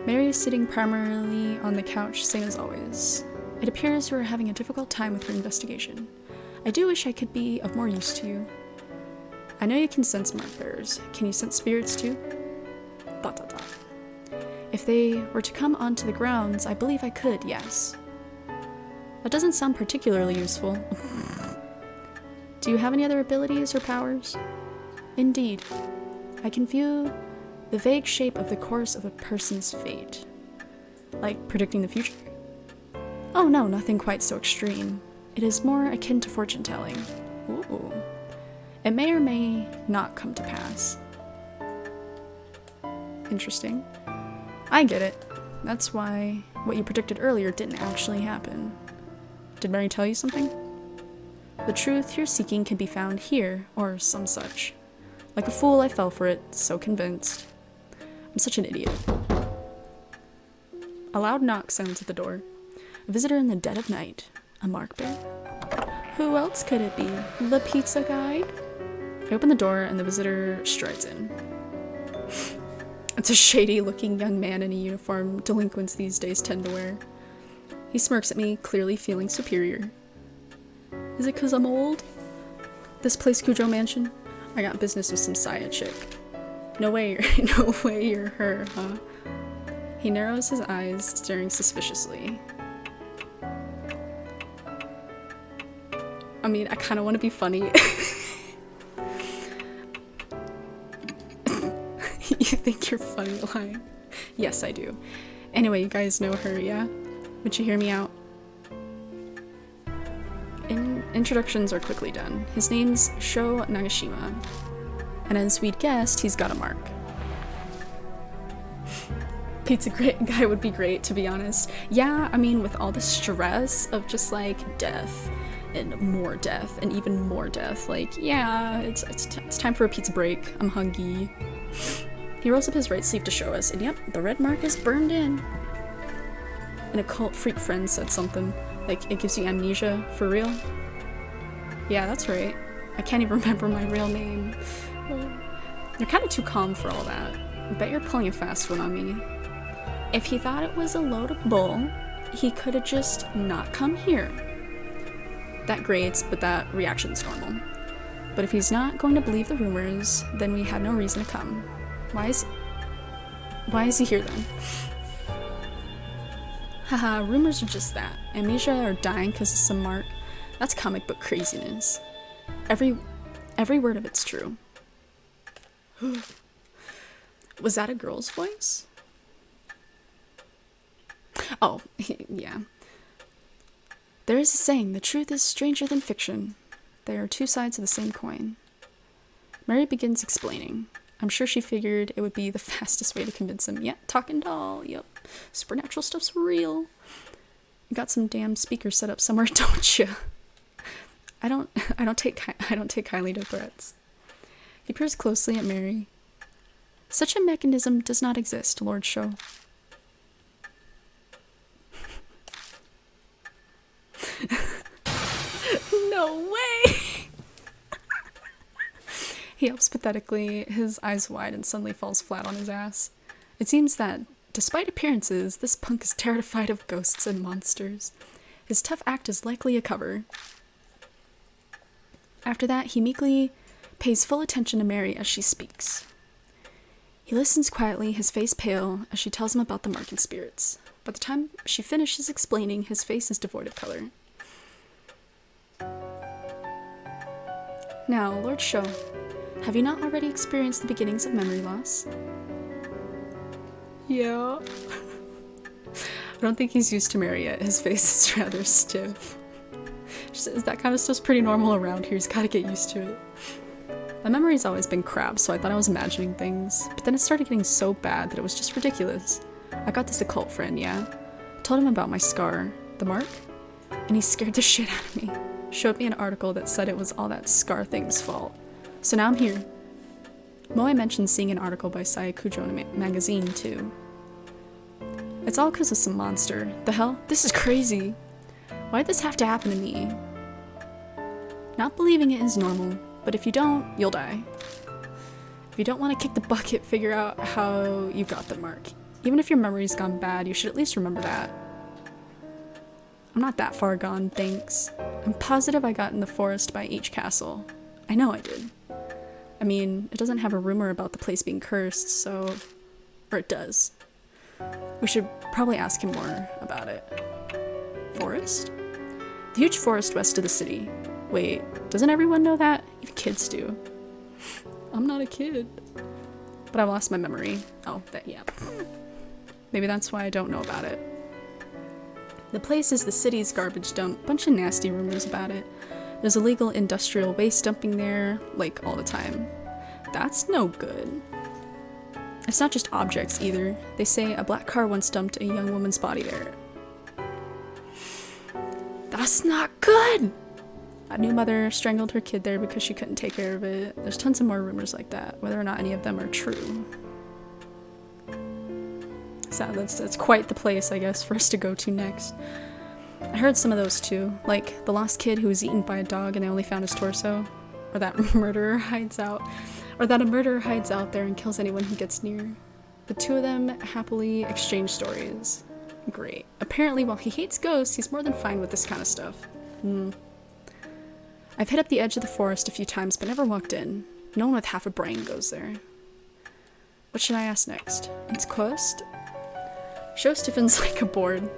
Mary is sitting primarily on the couch, same as always. It appears you are having a difficult time with your investigation. I do wish I could be of more use to you. I know you can sense mark bearers. Can you sense spirits too? ... If they were to come onto the grounds, I believe I could, yes. That doesn't sound particularly useful. Do you have any other abilities or powers? Indeed. I can view the vague shape of the course of a person's fate. Like predicting the future? Oh no, nothing quite so extreme. It is more akin to fortune-telling. Ooh. It may or may not come to pass. Interesting. I get it. That's why what you predicted earlier didn't actually happen. Did Mary tell you something? The truth you're seeking can be found here, or some such. Like a fool, I fell for it, so convinced. I'm such an idiot. A loud knock sounds at the door. A visitor in the dead of night. A mark bear? Who else could it be? The pizza guy? I open the door and the visitor strides in. It's a shady-looking young man in a uniform delinquents these days tend to wear. He smirks at me, clearly feeling superior. Is it 'cause I'm old? This place Cujo Mansion? I got business with some Saya chick. No way you're her, huh? He narrows his eyes, staring suspiciously. I mean, I kind of want to be funny. You think you're funny, lying? Yes, I do. Anyway, you guys know her, yeah? Would you hear me out? Introductions are quickly done. His name's Sho Nagashima. And as we'd guessed, he's got a mark. Pizza guy would be great, to be honest. Yeah, I mean, with all the stress of just like death and more death and even more death, like, yeah, it's time for a pizza break. I'm hungry. He rolls up his right sleeve to show us, and yep, the red mark is burned in. An occult freak friend said something, like it gives you amnesia, for real? Yeah, that's right. I can't even remember my real name. You're kind of too calm for all that. I bet you're pulling a fast one on me. If he thought it was a load of bull, he could have just not come here. That grates, but that reaction's normal. But if he's not going to believe the rumors, then we had no reason to come. Why is he here then? Haha, rumors are just that. Amnesia or dying because of some mark. That's comic book craziness. Every word of it's true. Was that a girl's voice? Oh, yeah. There is a saying, the truth is stranger than fiction. They are two sides of the same coin. Mary begins explaining. I'm sure she figured it would be the fastest way to convince him. Yeah, talking doll, yep. Supernatural stuff's real. You got some damn speakers set up somewhere, don't you? I don't take kindly to threats. He peers closely at Mary. Such a mechanism does not exist, Lord Sho. No way! He yelps pathetically, his eyes wide, and suddenly falls flat on his ass. It seems that Despite appearances, this punk is terrified of ghosts and monsters. His tough act is likely a cover. After that, he meekly pays full attention to Mary as she speaks. He listens quietly, his face pale, as she tells him about the market spirits. By the time she finishes explaining, his face is devoid of color. Now, Lord Sho, have you not already experienced the beginnings of memory loss? Yeah. I don't think he's used to Mary yet. His face is rather stiff. That kind of stuff's pretty normal around here. He's gotta get used to it. My memory's always been crap, so I thought I was imagining things. But then it started getting so bad that it was just ridiculous. I got this occult friend, yeah. Told him about my scar, the mark, and he scared the shit out of me. Showed me an article that said it was all that scar thing's fault. So now I'm here. Moe mentioned seeing an article by Sayakujo in a magazine, too. It's all because of some monster. The hell? This is crazy. Why'd this have to happen to me? Not believing it is normal, but if you don't, you'll die. If you don't want to kick the bucket, figure out how you got the mark. Even if your memory's gone bad, you should at least remember that. I'm not that far gone, thanks. I'm positive I got in the forest by H Castle. I know I did. I mean, it doesn't have a rumor about the place being cursed, so... Or it does. We should probably ask him more about it. Forest? The huge forest west of the city. Wait, doesn't everyone know that? Even kids do. I'm not a kid. But I lost my memory. Oh, yeah. Maybe that's why I don't know about it. The place is the city's garbage dump. Bunch of nasty rumors about it. There's illegal industrial waste dumping there, like, all the time. That's no good. It's not just objects, either. They say a black car once dumped a young woman's body there. That's not good! A new mother strangled her kid there because she couldn't take care of it. There's tons of more rumors like that, whether or not any of them are true. So that's quite the place, I guess, for us to go to next. I heard some of those too, like the lost kid who was eaten by a dog and they only found his torso, or that a murderer hides out there and kills anyone he gets near. The two of them happily exchange stories. Great. Apparently, while he hates ghosts, he's more than fine with this kind of stuff. I've hit up the edge of the forest a few times, but never walked in. No one with half a brain goes there. What should I ask next? It's cursed? Sho stiffens like a board.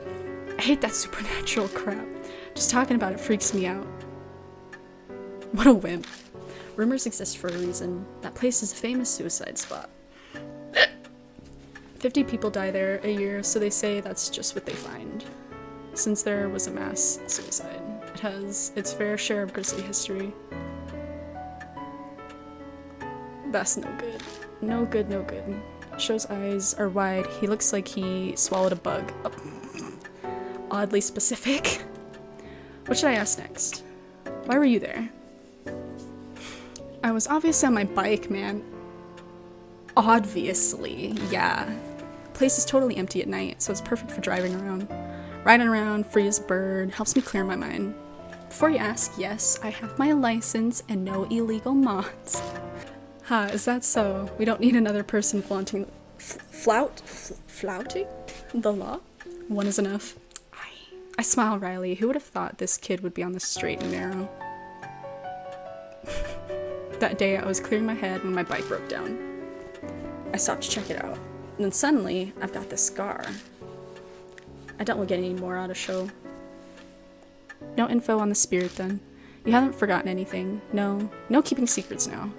I hate that supernatural crap. Just talking about it freaks me out. What a wimp. Rumors exist for a reason. That place is a famous suicide spot. 50 people die there a year, so they say that's just what they find. Since there was a mass suicide, it has its fair share of grisly history. That's no good. No good, no good. Sho's eyes are wide. He looks like he swallowed a bug. Oh. Oddly specific. What should I ask next? Why were you there? I was obviously on my bike, man. Obviously, yeah. The place is totally empty at night, so it's perfect for driving around. Riding around, free as a bird, helps me clear my mind. Before you ask, yes, I have my license and no illegal mods. Ha, is that so? We don't need another person flaunting flouting the law? One is enough. I smile wryly. Who would have thought this kid would be on the straight and narrow? That day, I was clearing my head when my bike broke down. I stopped to check it out. And then suddenly, I've got this scar. I don't want to get any more out of Sho. No info on the spirit, then. You haven't forgotten anything. No keeping secrets now.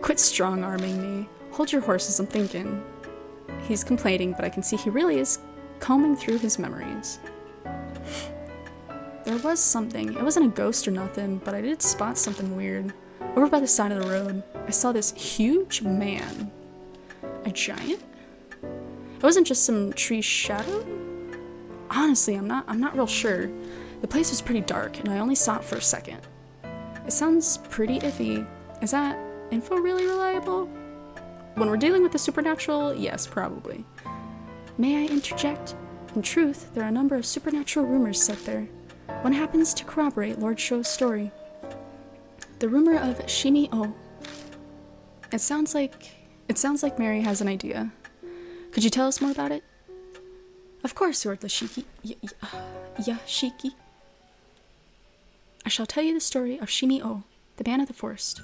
Quit strong-arming me. Hold your horses, I'm thinking. He's complaining, but I can see he really is combing through his memories. There was something. It wasn't a ghost or nothing, but I did spot something weird. Over by the side of the road, I saw this huge man. A giant? It wasn't just some tree shadow? Honestly, I'm not real sure. The place was pretty dark, and I only saw it for a second. It sounds pretty iffy. Is that info really reliable? When we're dealing with the supernatural, yes, probably. May I interject? In truth, there are a number of supernatural rumors set there. One happens to corroborate Lord Sho's story. The rumor of Shimi-O. It sounds like Mary has an idea. Could you tell us more about it? Of course, roared the Shiki. Shiki. I shall tell you the story of Shimi-O, the man of the forest.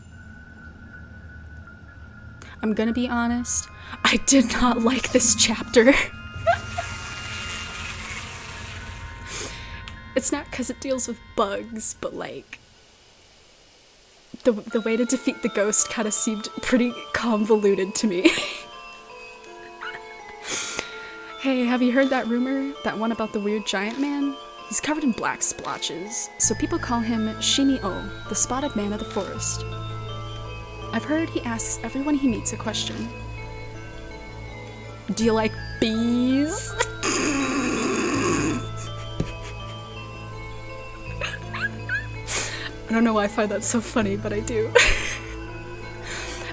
I'm gonna be honest, I did not like this chapter. It's not because it deals with bugs, but like, the way to defeat the ghost kind of seemed pretty convoluted to me. Hey, have you heard that rumor? That one about the weird giant man? He's covered in black splotches, so people call him Shimi-O, the spotted man of the forest. I've heard he asks everyone he meets a question. Do you like bees? I don't know why I find that so funny, but I do.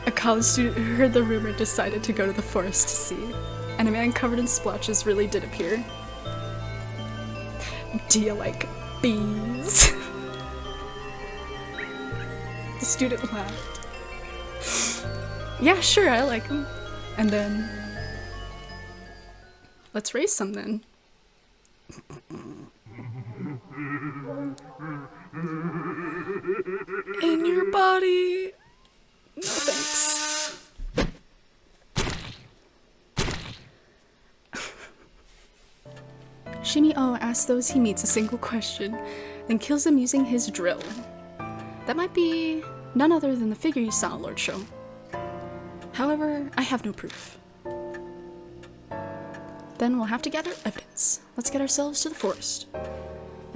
A college student who heard the rumor decided to go to the forest to see, and a man covered in splotches really did appear. Do you like bees? The student laughed. Yeah, sure, I like them. And then, let's raise some then. In your body. No thanks. Shimi-O asks those he meets a single question, then kills them using his drill. That might be none other than the figure you saw, Lord Sho. However, I have no proof. Then we'll have to gather evidence. Let's get ourselves to the forest.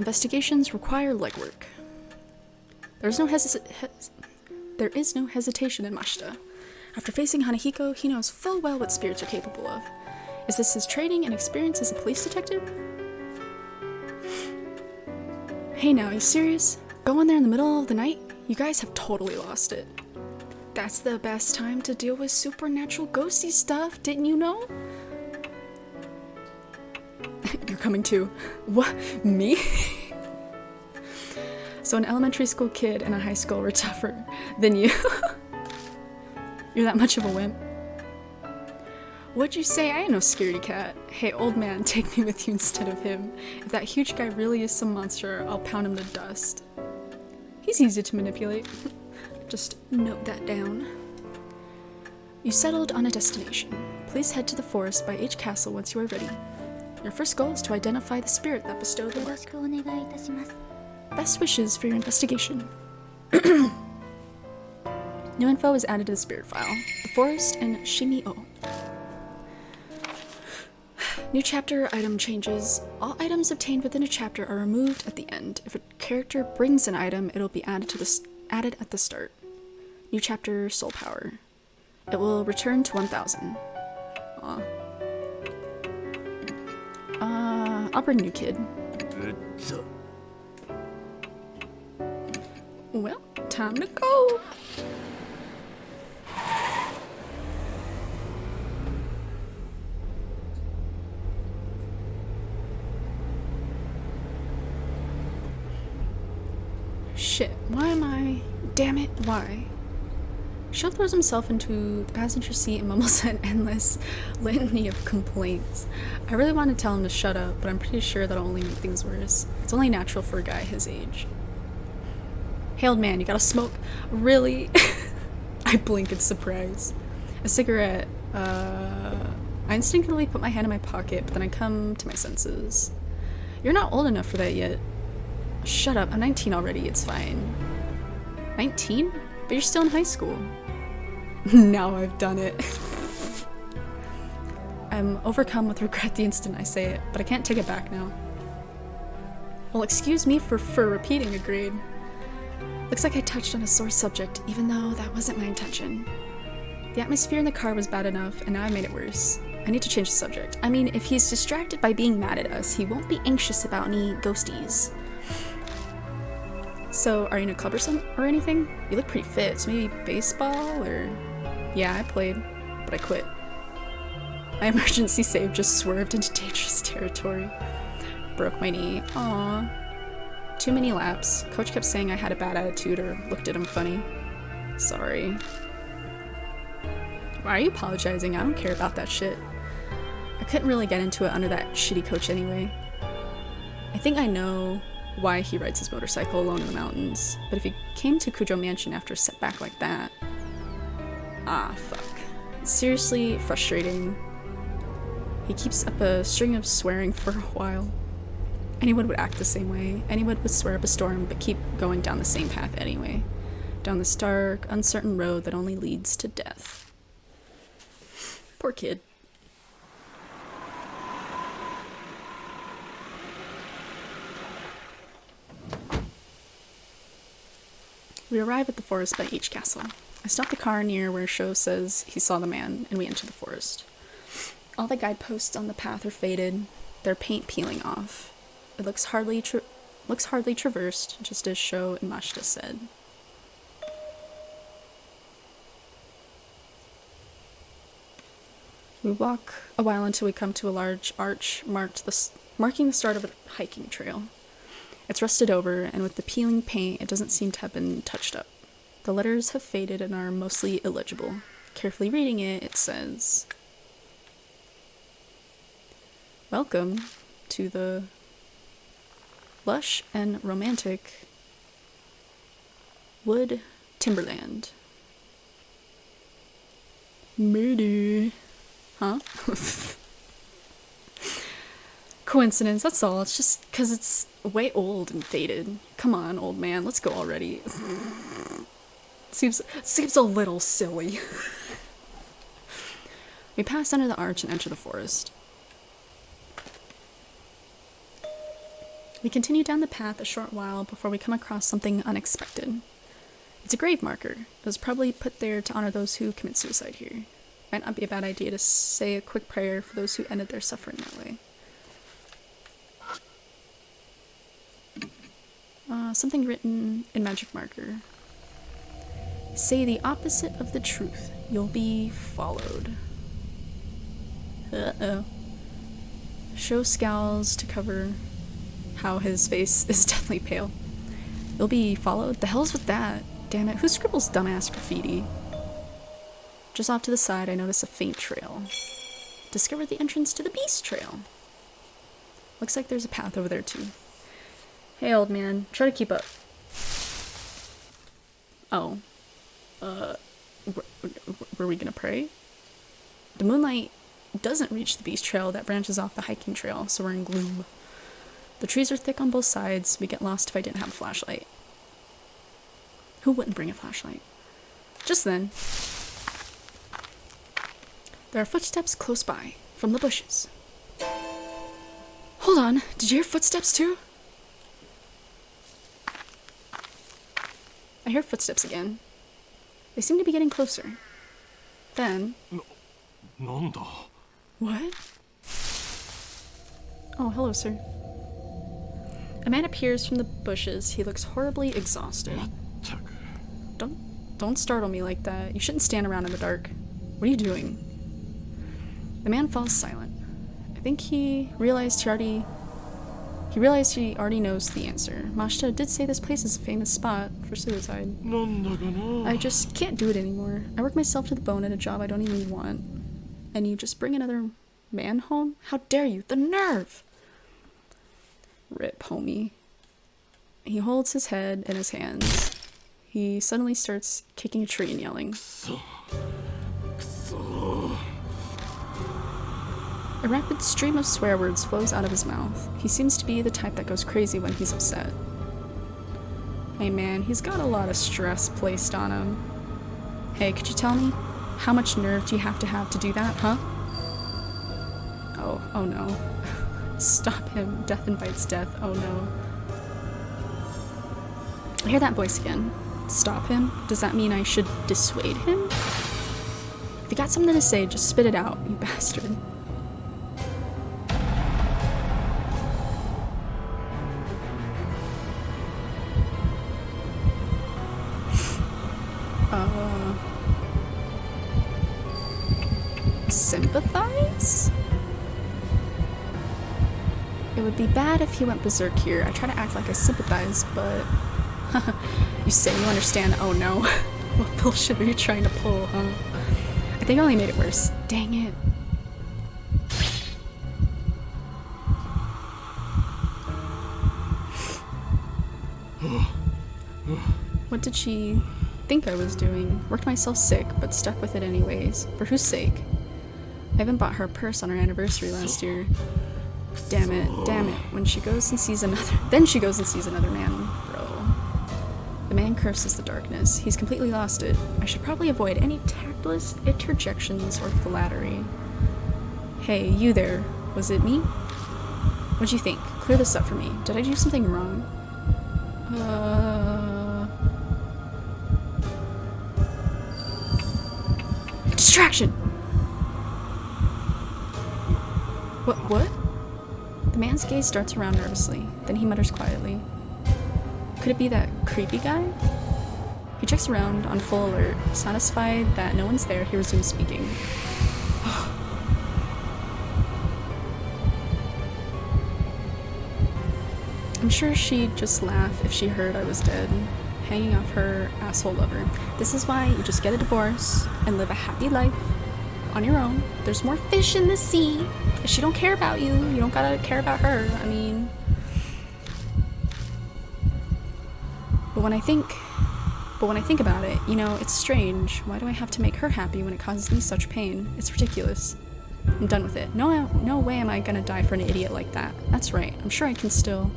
Investigations require legwork. There is no hesitation in Mashita. After facing Hanahiko, he knows full well what spirits are capable of. Is this his training and experience as a police detective? Hey now, you serious? Going there in the middle of the night? You guys have totally lost it. That's the best time to deal with supernatural ghosty stuff, didn't you know? You're coming too. What? Me? So an elementary school kid and a high school were tougher than you. You're that much of a wimp. What'd you say? I ain't no scaredy cat. Hey, old man, take me with you instead of him. If that huge guy really is some monster, I'll pound him to dust. He's easy to manipulate. Just note that down. You settled on a destination. Please head to the forest by H Castle once you are ready. Your first goal is to identify the spirit that bestowed the mark. Best wishes for your investigation. New info is added to the spirit file. The forest and Shimi-O. New chapter item changes. All items obtained within a chapter are removed at the end. If a character brings an item, it'll be added at the start. New chapter soul power. It will return to 1000. I'll bring new kid. Well, time to go. Shit, why am I? Damn it, why? Sho throws himself into the passenger seat and mumbles an endless litany of complaints. I really want to tell him to shut up, but I'm pretty sure that'll only make things worse. It's only natural for a guy his age. Hey old man, you gotta smoke? Really? I blink in surprise. A cigarette. I instinctively put my hand in my pocket, but then I come to my senses. You're not old enough for that yet. Shut up, I'm 19 already, it's fine. 19? But you're still in high school. Now I've done it. I'm overcome with regret the instant I say it, but I can't take it back now. Well, excuse me for repeating a grade. Looks like I touched on a sore subject, even though that wasn't my intention. The atmosphere in the car was bad enough, and now I made it worse. I need to change the subject. I mean, if he's distracted by being mad at us, he won't be anxious about any ghosties. So, are you in a club or anything? You look pretty fit, so maybe baseball or... Yeah, I played, but I quit. My emergency save just swerved into dangerous territory. Broke my knee. Aww. Too many laps. Coach kept saying I had a bad attitude or looked at him funny. Sorry. Why are you apologizing? I don't care about that shit. I couldn't really get into it under that shitty coach anyway. I think I know why he rides his motorcycle alone in the mountains, but if he came to Kujo Mansion after a setback like that... Ah, fuck. It's seriously frustrating. He keeps up a string of swearing for a while. Anyone would act the same way. Anyone would swear up a storm, but keep going down the same path anyway. Down this dark, uncertain road that only leads to death. Poor kid. We arrive at the forest by H Castle. I stop the car near where Sho says he saw the man, and we enter the forest. All the guideposts on the path are faded, their paint peeling off. It looks hardly traversed, just as Sho and Mashita said. We walk a while until we come to a large arch marking the start of a hiking trail. It's rusted over, and with the peeling paint, it doesn't seem to have been touched up. The letters have faded and are mostly illegible. Carefully reading it, it says, "Welcome to the lush and romantic wood timberland." Maybe. Huh? Coincidence, that's all. It's just because it's way old and faded. Come on, old man, let's go already. Seems a little silly. We pass under the arch and enter the forest. We continue down the path a short while before we come across something unexpected. It's a grave marker. It was probably put there to honor those who commit suicide here. Might not be a bad idea to say a quick prayer for those who ended their suffering that way. Something written in magic marker. Say the opposite of the truth. You'll be followed. Uh-oh. Sho scowls to cover how his face is deathly pale. You'll be followed? The hell's with that? Damn it, who scribbles dumbass graffiti? Just off to the side, I notice a faint trail. Discover the entrance to the Beast Trail. Looks like there's a path over there too. Hey, old man, try to keep up. Oh. Were we gonna pray? The moonlight doesn't reach the Beast Trail that branches off the hiking trail, so we're in gloom. The trees are thick on both sides. We get lost if I didn't have a flashlight. Who wouldn't bring a flashlight? Just then, there are footsteps close by, from the bushes. Hold on, did you hear footsteps too? I hear footsteps again. They seem to be getting closer. Then... Nanda. What? Oh, hello, sir. A man appears from the bushes. He looks horribly exhausted. Don't startle me like that. You shouldn't stand around in the dark. What are you doing? The man falls silent. I think he realized he already knows the answer. Mashita did say this place is a famous spot for suicide. I just can't do it anymore. I work myself to the bone at a job I don't even want. And you just bring another man home? How dare you? The nerve! Rip, homie. He holds his head in his hands. He suddenly starts kicking a tree and yelling. A rapid stream of swear words flows out of his mouth. He seems to be the type that goes crazy when he's upset. Hey man, he's got a lot of stress placed on him. Hey, could you tell me? How much nerve do you have to do that, huh? Oh no. Stop him. Death invites death. Oh no. I hear that voice again. Stop him? Does that mean I should dissuade him? If you got something to say, just spit it out, you bastard. Sympathize? It would be bad if he went berserk here. I try to act like I sympathize, but... You say you understand. Oh no. What bullshit are you trying to pull, huh? I think I only made it worse. Dang it. What did she think I was doing? Worked myself sick, but stuck with it anyways. For whose sake? I even bought her a purse on her anniversary last year. Damn it. When she goes and sees another... Then she goes and sees another man, bro. The man curses the darkness. He's completely lost it. I should probably avoid any tactless interjections or flattery. Hey, you there. Was it me? What'd you think? Clear this up for me. Did I do something wrong? Distraction! What? The man's gaze darts around nervously. Then he mutters quietly. Could it be that creepy guy? He checks around on full alert. Satisfied that no one's there, he resumes speaking. I'm sure she'd just laugh if she heard I was dead, hanging off her asshole lover. This is why you just get a divorce and live a happy life on your own. There's more fish in the sea. If she don't care about you, you don't gotta care about her. I mean... But when I think about it, you know, it's strange. Why do I have to make her happy when it causes me such pain? It's ridiculous. I'm done with it. No way am I gonna die for an idiot like that. That's right. I'm sure I can still...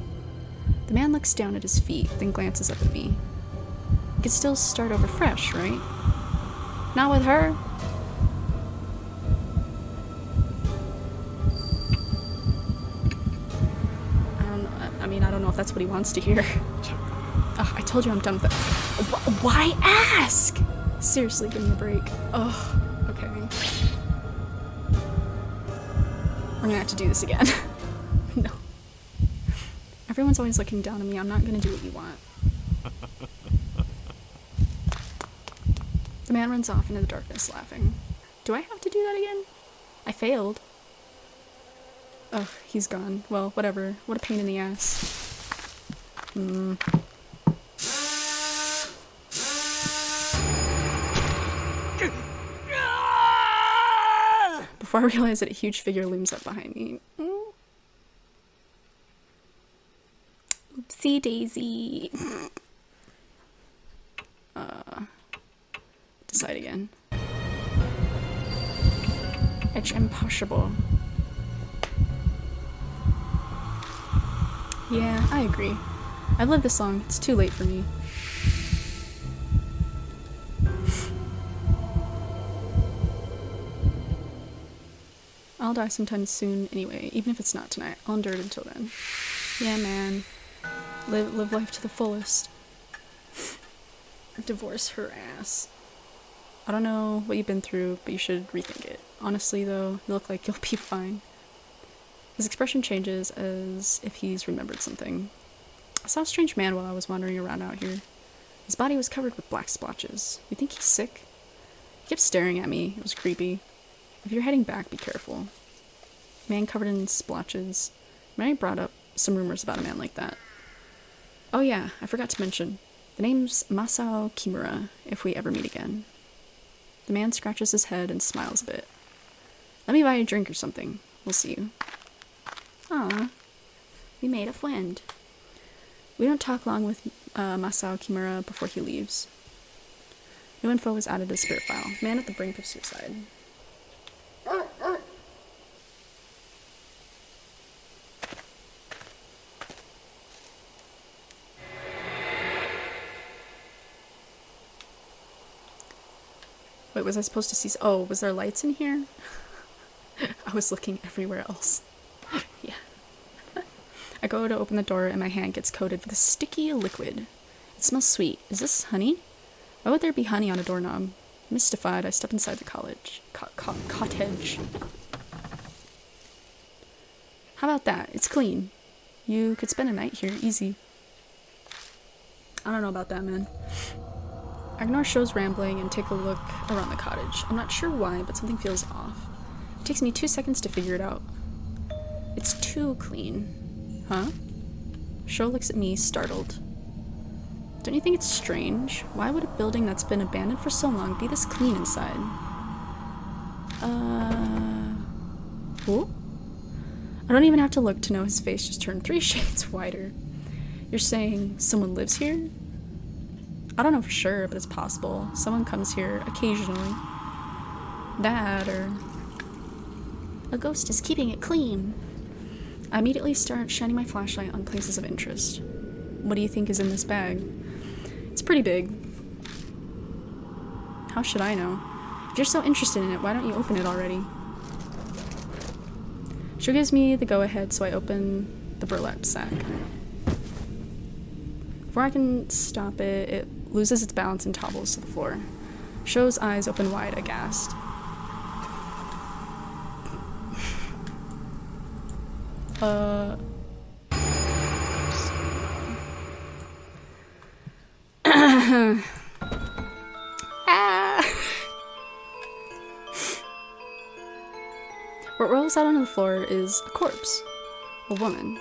The man looks down at his feet, then glances up at me. I could still start over fresh, right? Not with her. I don't know if that's what he wants to hear. Ugh, I told you I'm done with it. Why ask? Seriously, give me a break. Ugh, okay. We're gonna have to do this again. No. Everyone's always looking down on me. I'm not gonna do what you want. The man runs off into the darkness, laughing. Do I have to do that again? I failed. Ugh, he's gone. Well, whatever. What a pain in the ass. Before I realize it, a huge figure looms up behind me. Oopsie daisy. Decide again. It's impossible. Yeah, I agree. I've lived this long. It's too late for me. I'll die sometime soon anyway, even if it's not tonight. I'll endure it until then. Yeah, man. Live life to the fullest. Divorce her ass. I don't know what you've been through, but you should rethink it. Honestly, though, you look like you'll be fine. His expression changes as if he's remembered something. I saw a strange man while I was wandering around out here. His body was covered with black splotches. You think he's sick? He kept staring at me. It was creepy. If you're heading back, be careful. Man covered in splotches. Mary brought up some rumors about a man like that. Oh yeah, I forgot to mention. The name's Masao Kimura, if we ever meet again. The man scratches his head and smiles a bit. Let me buy you a drink or something. We'll see you. Aw, we made a friend. We don't talk long with Masao Kimura before he leaves. New info was added to the spirit file. Man at the brink of suicide. Wait, was I supposed to see... Oh, was there lights in here? I was looking everywhere else. Yeah. I go to open the door and my hand gets coated with a sticky liquid. It smells sweet. Is this honey? Why would there be honey on a doorknob? Mystified, I step inside the cottage. How about that? It's clean. You could spend a night here, easy. I don't know about that, man. I ignore Show's rambling and take a look around the cottage. I'm not sure why, but something feels off. It takes me 2 seconds to figure it out. It's too clean. Huh? Show looks at me, startled. Don't you think it's strange? Why would a building that's been abandoned for so long be this clean inside? Who? I don't even have to look to know his face just turned 3 shades whiter. You're saying someone lives here? I don't know for sure, but it's possible. Someone comes here occasionally. That, or... A ghost is keeping it clean. I immediately start shining my flashlight on places of interest. What do you think is in this bag? It's pretty big. How should I know? If you're so interested in it, why don't you open it already? She gives me the go-ahead, so I open the burlap sack. Before I can stop it, it loses its balance and topples to the floor. Sho's eyes open wide, aghast. What rolls out onto the floor is a corpse. A woman.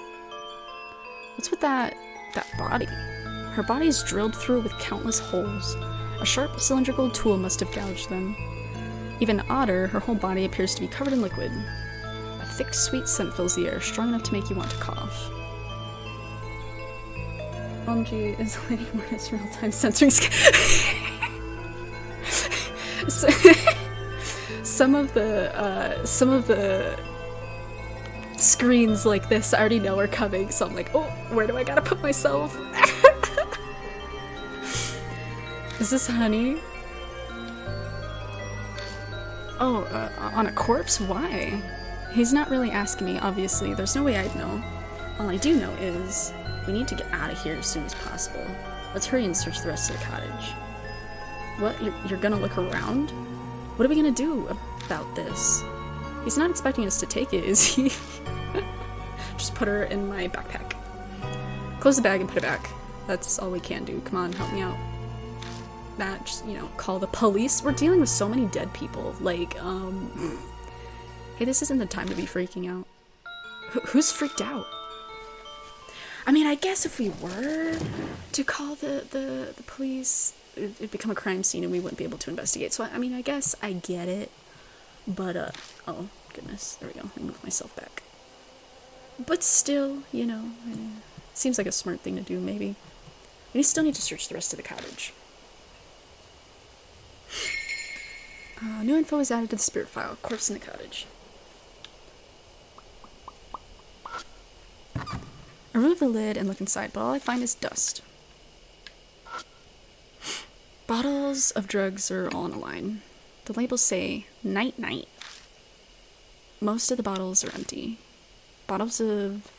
What's with that body? Her body is drilled through with countless holes. A sharp cylindrical tool must have gouged them. Even odder, her whole body appears to be covered in liquid. A thick, sweet scent fills the air, strong enough to make you want to cough. OMG is Lady Marta's real-time censoring Some of the screens like this I already know are coming, so I'm like, oh, where do I gotta put myself? Is this honey? Oh, on a corpse? Why? He's not really asking me, obviously. There's no way I'd know. All I do know is we need to get out of here as soon as possible. Let's hurry and search the rest of the cottage. What? You're gonna look around? What are we gonna do about this? He's not expecting us to take it, is he? Just put her in my backpack. Close the bag and put it back. That's all we can do. Come on, help me out. That, just, you know, call the police. We're dealing with so many dead people. Like, hey, this isn't the time to be freaking out. Who's freaked out? I mean, I guess if we were to call the police, it'd become a crime scene and we wouldn't be able to investigate. So, I mean, I guess I get it. But, oh, goodness. There we go. I moved myself back. But still, you know, seems like a smart thing to do, maybe. We still need to search the rest of the cottage. New info is added to the spirit file. Corpse in the cottage. I remove the lid and look inside, but all I find is dust. Bottles of drugs are all in a line. The labels say, night night. Most of the bottles are empty. Bottles of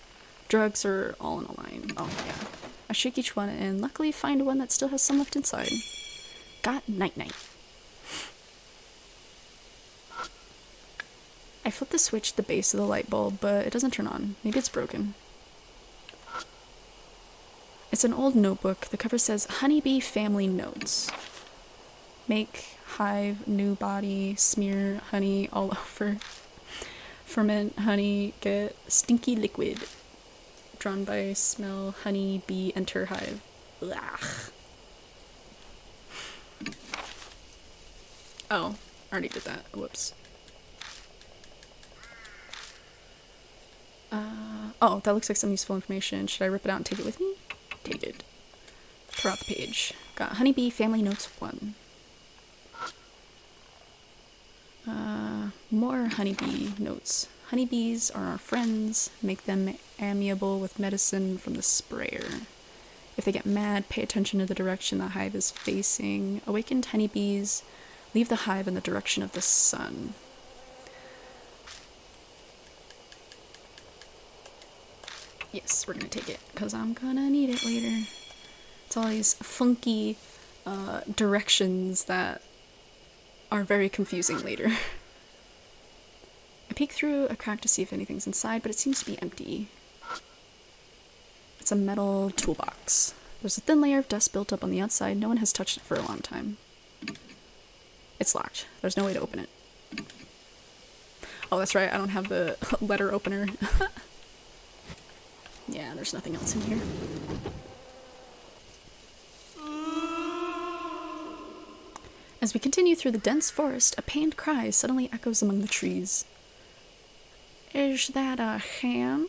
drugs are all in a line. Oh, yeah. I shake each one and luckily find one that still has some left inside. Got night night. I flip the switch at the base of the light bulb, but it doesn't turn on. Maybe it's broken. It's an old notebook. The cover says, Honeybee Family Notes. Make hive, new body, smear honey all over. Ferment honey, get stinky liquid. Drawn by smell, honey, bee, enter hive. Ugh. Oh, I already did that. Whoops. Oh, that looks like some useful information. Should I rip it out and take it with me? Take it. Throw out the page. Got Honeybee Family Notes 1. More honeybee notes. Honeybees are our friends. Make them amiable with medicine from the sprayer. If they get mad, pay attention to the direction the hive is facing. Awakened honeybees leave the hive in the direction of the sun. Yes, we're gonna take it, because I'm gonna need it later. It's all these funky directions that are very confusing later. I peek through a crack to see if anything's inside, but it seems to be empty. It's a metal toolbox. There's a thin layer of dust built up on the outside. No one has touched it for a long time. It's locked. There's no way to open it. Oh, that's right, I don't have the letter opener. Yeah, there's nothing else in here. As we continue through the dense forest, a pained cry suddenly echoes among the trees. Is that a hand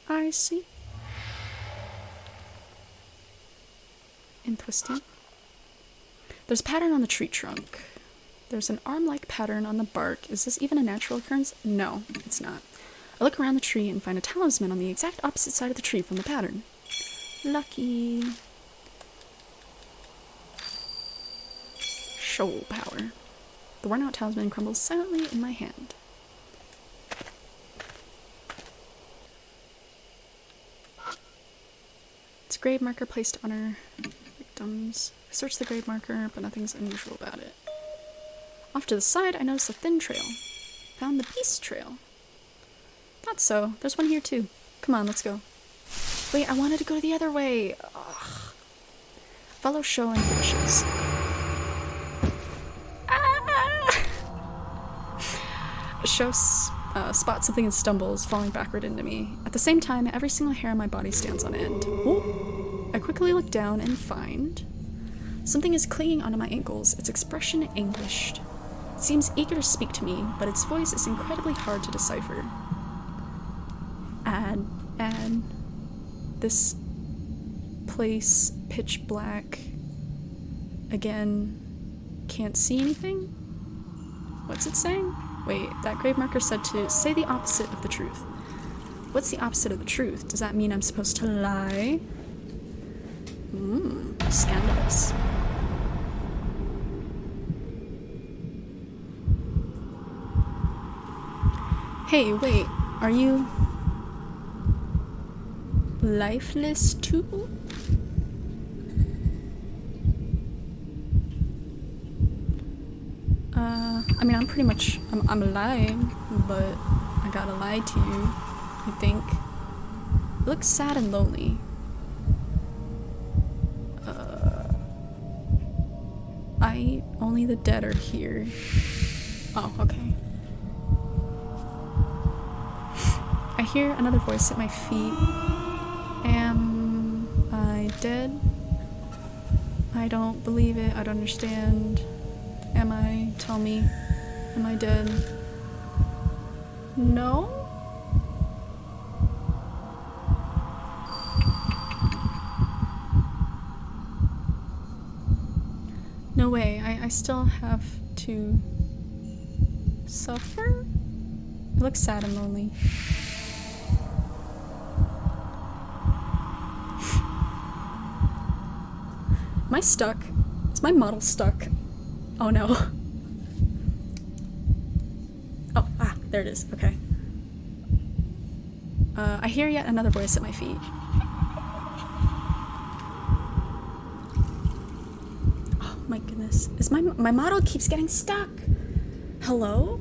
I see? Interesting. There's a pattern on the tree trunk. There's an arm-like pattern on the bark. Is this even a natural occurrence? No, it's not. I look around the tree and find a talisman on the exact opposite side of the tree from the pattern. Lucky. Show power. The worn-out talisman crumbles silently in my hand. It's a grave marker placed to honor victims. I search the grave marker, but nothing's unusual about it. Off to the side, I notice a thin trail. Found the beast trail. Thought so. There's one here too. Come on, let's go. Wait, I wanted to go the other way. Ugh. Follow show and bushes. Ah! Show spots something and stumbles, falling backward into me. At the same time, every single hair on my body stands on end. Ooh. I quickly look down and find something is clinging onto my ankles, its expression anguished. It seems eager to speak to me, but its voice is incredibly hard to decipher. Add. This place, pitch black. Again, can't see anything? What's it saying? Wait, that grave marker said to say the opposite of the truth. What's the opposite of the truth? Does that mean I'm supposed to lie? Scandalous. Hey, wait, are you lifeless too? I mean, I'm alive, but I gotta lie to you, I think. You look sad and lonely. Only the dead are here. Oh, okay. I hear another voice at my feet. Am I dead? I don't believe it. I don't understand. Am I? Tell me. Am I dead? No? No way. I still have to suffer? I look sad and lonely. Am I stuck? Is my model stuck? Oh no. Oh, there it is. Okay. I hear yet another voice at my feet. Oh my goodness. Is my model keeps getting stuck. Hello?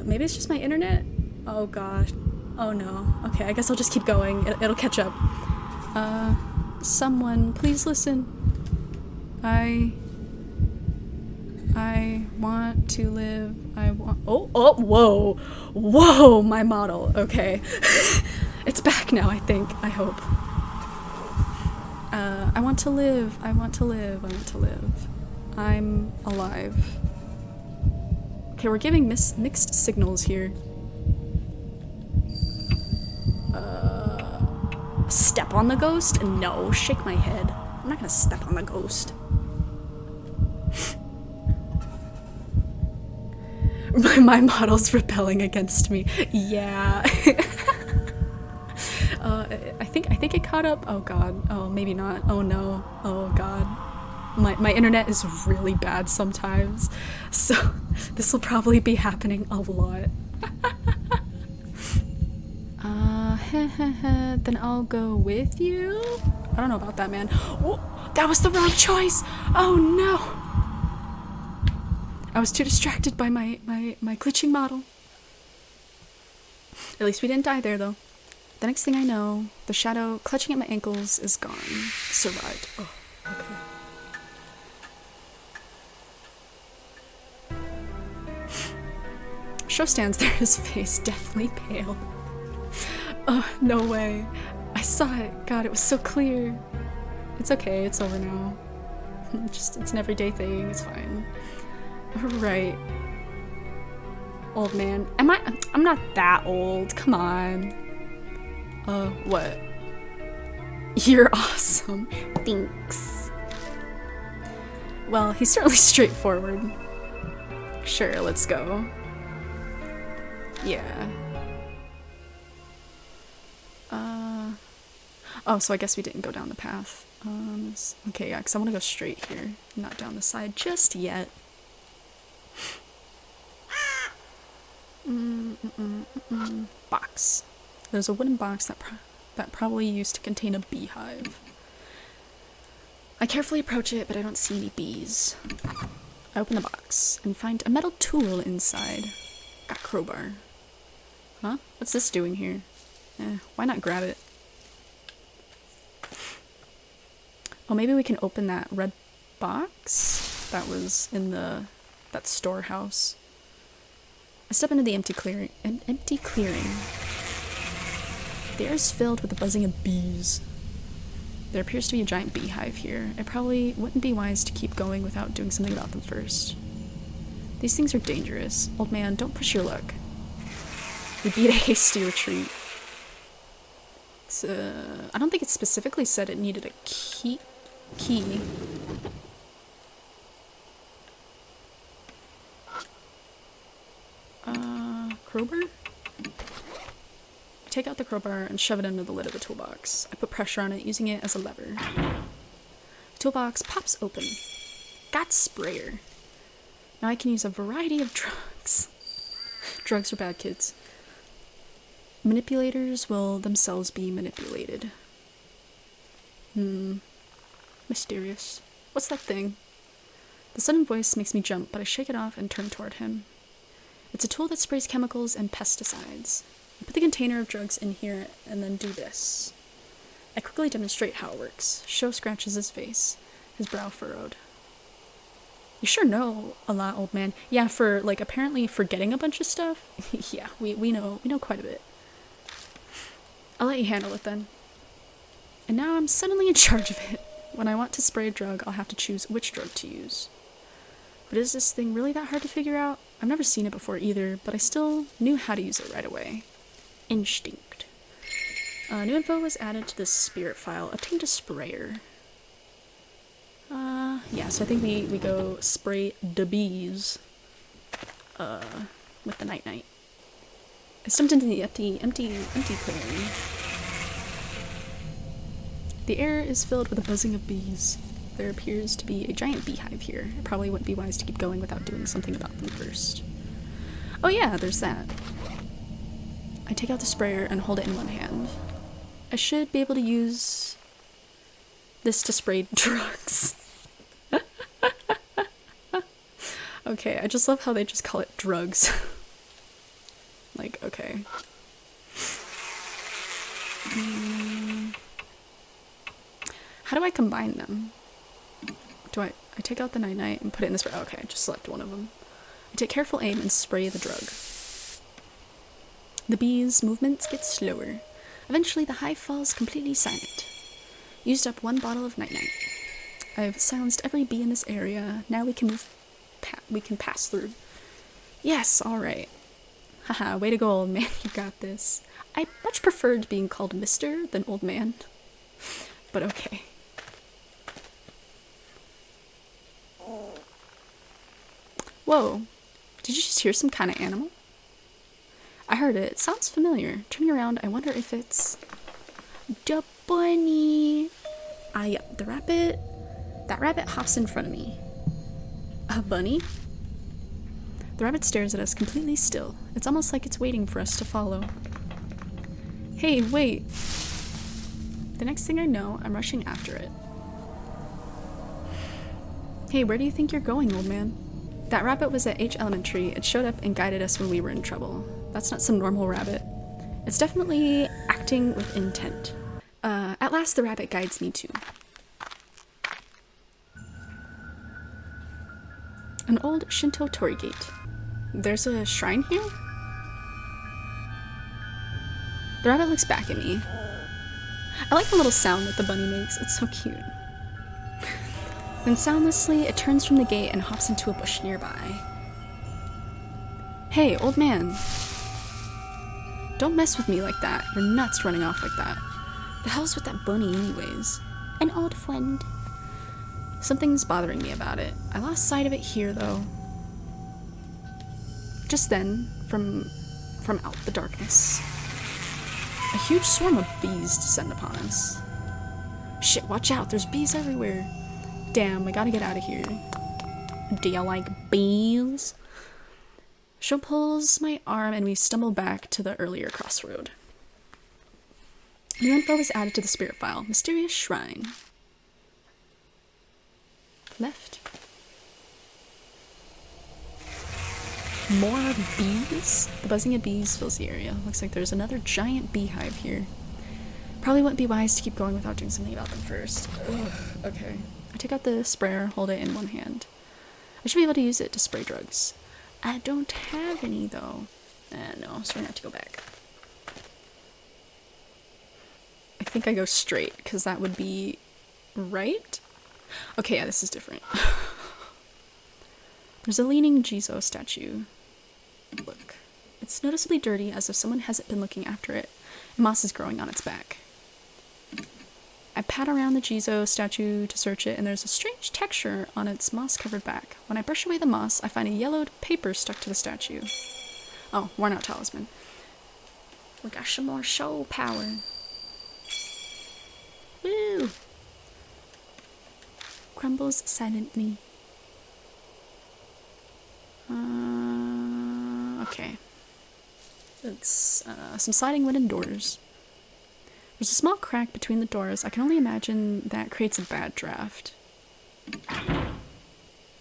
Maybe it's just my internet? Oh gosh. Oh no. Okay, I guess I'll just keep going. It'll catch up. Someone, please listen. I want to live. Whoa, my model. Okay. It's back now, I think. I hope. I want to live. I'm alive. Okay, we're giving mixed signals here. Step on the ghost? No, shake my head. I'm not gonna step on the ghost. My model's rebelling against me. Yeah. I think it caught up. Oh god. Oh, maybe not. Oh no. Oh god. My internet is really bad sometimes, so this will probably be happening a lot. Then I'll go with you? I don't know about that, man. Oh, that was the wrong choice! Oh no! I was too distracted by my glitching model. At least we didn't die there, though. The next thing I know, the shadow clutching at my ankles is gone. Survived. Oh, okay. Sho stands there, his face deathly pale. Oh, no way. I saw it. God, it was so clear. It's okay, it's over now. It's an everyday thing, it's fine. Right. Old man. I'm not that old, come on. What? You're awesome. Thanks. Well, he's certainly straightforward. Sure, let's go. Yeah. Oh, so I guess we didn't go down the path. Okay, yeah, because I want to go straight here, not down the side just yet. Box. There's a wooden box that probably used to contain a beehive. I carefully approach it, but I don't see any bees. I open the box and find a metal tool inside. Got a crowbar. Huh? What's this doing here? Why not grab it? Oh, maybe we can open that red box that was in that storehouse. I step into the empty clearing. The air is filled with the buzzing of bees. There appears to be a giant beehive here. It probably wouldn't be wise to keep going without doing something about them first. These things are dangerous. Old man, don't push your luck. We beat a hasty retreat. I don't think it specifically said it needed a key. Crowbar? I take out the crowbar and shove it under the lid of the toolbox. I put pressure on it, using it as a lever. The toolbox pops open. Got sprayer. Now I can use a variety of drugs. Drugs are bad, kids. Manipulators will themselves be manipulated. Mysterious. What's that thing? The sudden voice makes me jump, but I shake it off and turn toward him. It's a tool that sprays chemicals and pesticides. I put the container of drugs in here and then do this. I quickly demonstrate how it works. Sho scratches his face, his brow furrowed. You sure know a lot, old man. Yeah, for, like, apparently forgetting a bunch of stuff. Yeah, we know quite a bit. I'll let you handle it then. And now I'm suddenly in charge of it. When I want to spray a drug, I'll have to choose which drug to use. But is this thing really that hard to figure out? I've never seen it before either, but I still knew how to use it right away. Instinct. New info was added to the spirit file. Obtained a sprayer. Yeah, so I think we go spray the bees. With the night-night. I stumped into the empty clearing. The air is filled with the buzzing of bees. There appears to be a giant beehive here. It probably wouldn't be wise to keep going without doing something about them first. Oh yeah, there's that. I take out the sprayer and hold it in one hand. I should be able to use this to spray drugs. Okay, I just love how they just call it drugs. Like, okay. How do I combine them? I take out the night-night and put it in this. Okay, I just select one of them. I take careful aim and spray the drug. The bees' movements get slower. Eventually, the hive falls completely silent. Used up one bottle of night-night. I've silenced every bee in this area. Now we can pass through. Yes, all right. Haha, way to go, old man. You got this. I much preferred being called Mr. than old man. But okay. Whoa. Did you just hear some kind of animal? I heard it. It sounds familiar. Turning around, I wonder if it's... the bunny. Ah, yep, the rabbit. That rabbit hops in front of me. A bunny? The rabbit stares at us completely still. It's almost like it's waiting for us to follow. Hey, wait. The next thing I know, I'm rushing after it. Hey, where do you think you're going, old man? That rabbit was at H Elementary. It showed up and guided us when we were in trouble. That's not some normal rabbit. It's definitely acting with intent. At last the rabbit guides me too. An old Shinto torii gate. There's a shrine here? The rabbit looks back at me. I like the little sound that the bunny makes. It's so cute. Then soundlessly, it turns from the gate and hops into a bush nearby. Hey, old man. Don't mess with me like that. You're nuts running off like that. The hell's with that bunny anyways? An old friend. Something's bothering me about it. I lost sight of it here, though. Just then, from out the darkness, a huge swarm of bees descend upon us. Shit, watch out, there's bees everywhere. Damn, we gotta get out of here. Do you like bees? Sho pulls my arm and we stumble back to the earlier crossroad. New info was added to the spirit file. Mysterious shrine. Left. More bees? The buzzing of bees fills the area. Looks like there's another giant beehive here. Probably wouldn't be wise to keep going without doing something about them first. Ugh, okay. I take out the sprayer, hold it in one hand. I should be able to use it to spray drugs. I don't have any, though. No, so we're gonna have to go back. I think I go straight, because that would be right? Okay, yeah, this is different. There's a leaning Jizo statue. Look. It's noticeably dirty, as if someone hasn't been looking after it. Moss is growing on its back. I pat around the Jizo statue to search it, and there's a strange texture on its moss-covered back. When I brush away the moss, I find a yellowed paper stuck to the statue. Oh, worn out talisman. We got some more soul power. Woo! Crumbles silently. Okay. It's some sliding wooden doors. There's a small crack between the doors. I can only imagine that creates a bad draft.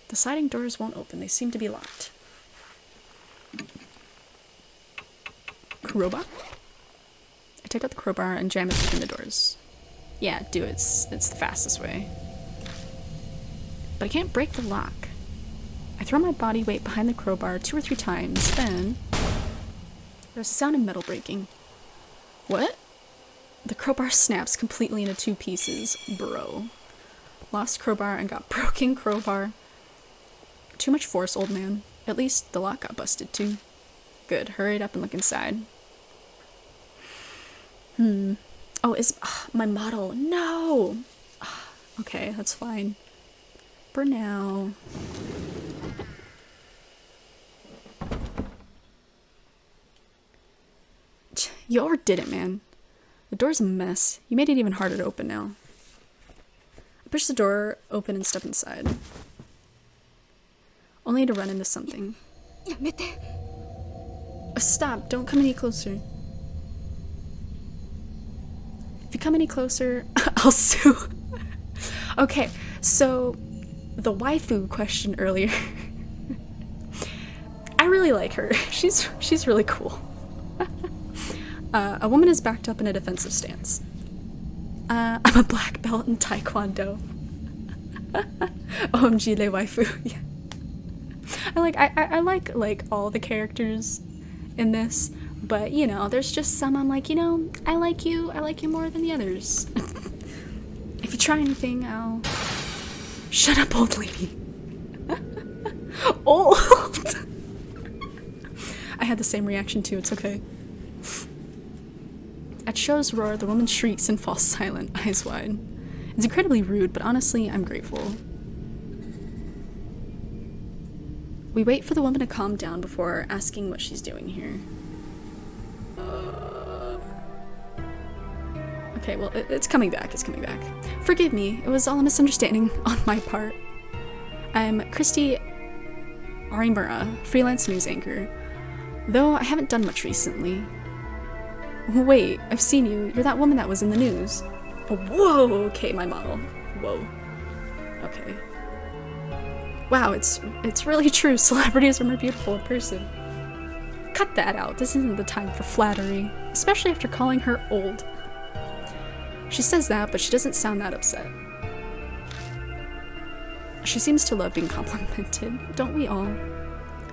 The sliding doors won't open. They seem to be locked. Crowbar? I take out the crowbar and jam it between the doors. Yeah, do it. It's the fastest way. But I can't break the lock. I throw my body weight behind the crowbar 2 or 3 times, then there's a sound of metal breaking. What? The crowbar snaps completely into 2 pieces. Bro. Lost crowbar and got broken crowbar. Too much force, old man. At least the lock got busted too. Good. Hurry up and look inside. Oh, is my model. No! Okay, that's fine. For now. You overdid it, man. The door's a mess. You made it even harder to open now. I push the door open and step inside. Only to run into something. Stop, don't come any closer. If you come any closer, I'll sue. Okay, so the waifu question earlier. I really like her. She's really cool. A woman is backed up in a defensive stance. I'm a black belt in Taekwondo. OMG le waifu. Yeah. I like all the characters in this, but you know, there's just some I'm like, you know, I like you more than the others. If you try anything, I'll shut up, old lady. Old. I had the same reaction too, it's okay. At Sho's roar, the woman shrieks and falls silent, eyes wide. It's incredibly rude, but honestly, I'm grateful. We wait for the woman to calm down before asking what she's doing here. Okay, well, it's coming back, Forgive me, it was all a misunderstanding on my part. I'm Christy Arimura, freelance news anchor. Though I haven't done much recently. Wait, I've seen you. You're that woman that was in the news. Oh, whoa! Okay, my model. Whoa. Okay. Wow, it's really true. Celebrities are more beautiful in person. Cut that out. This isn't the time for flattery. Especially after calling her old. She says that, but she doesn't sound that upset. She seems to love being complimented. Don't we all?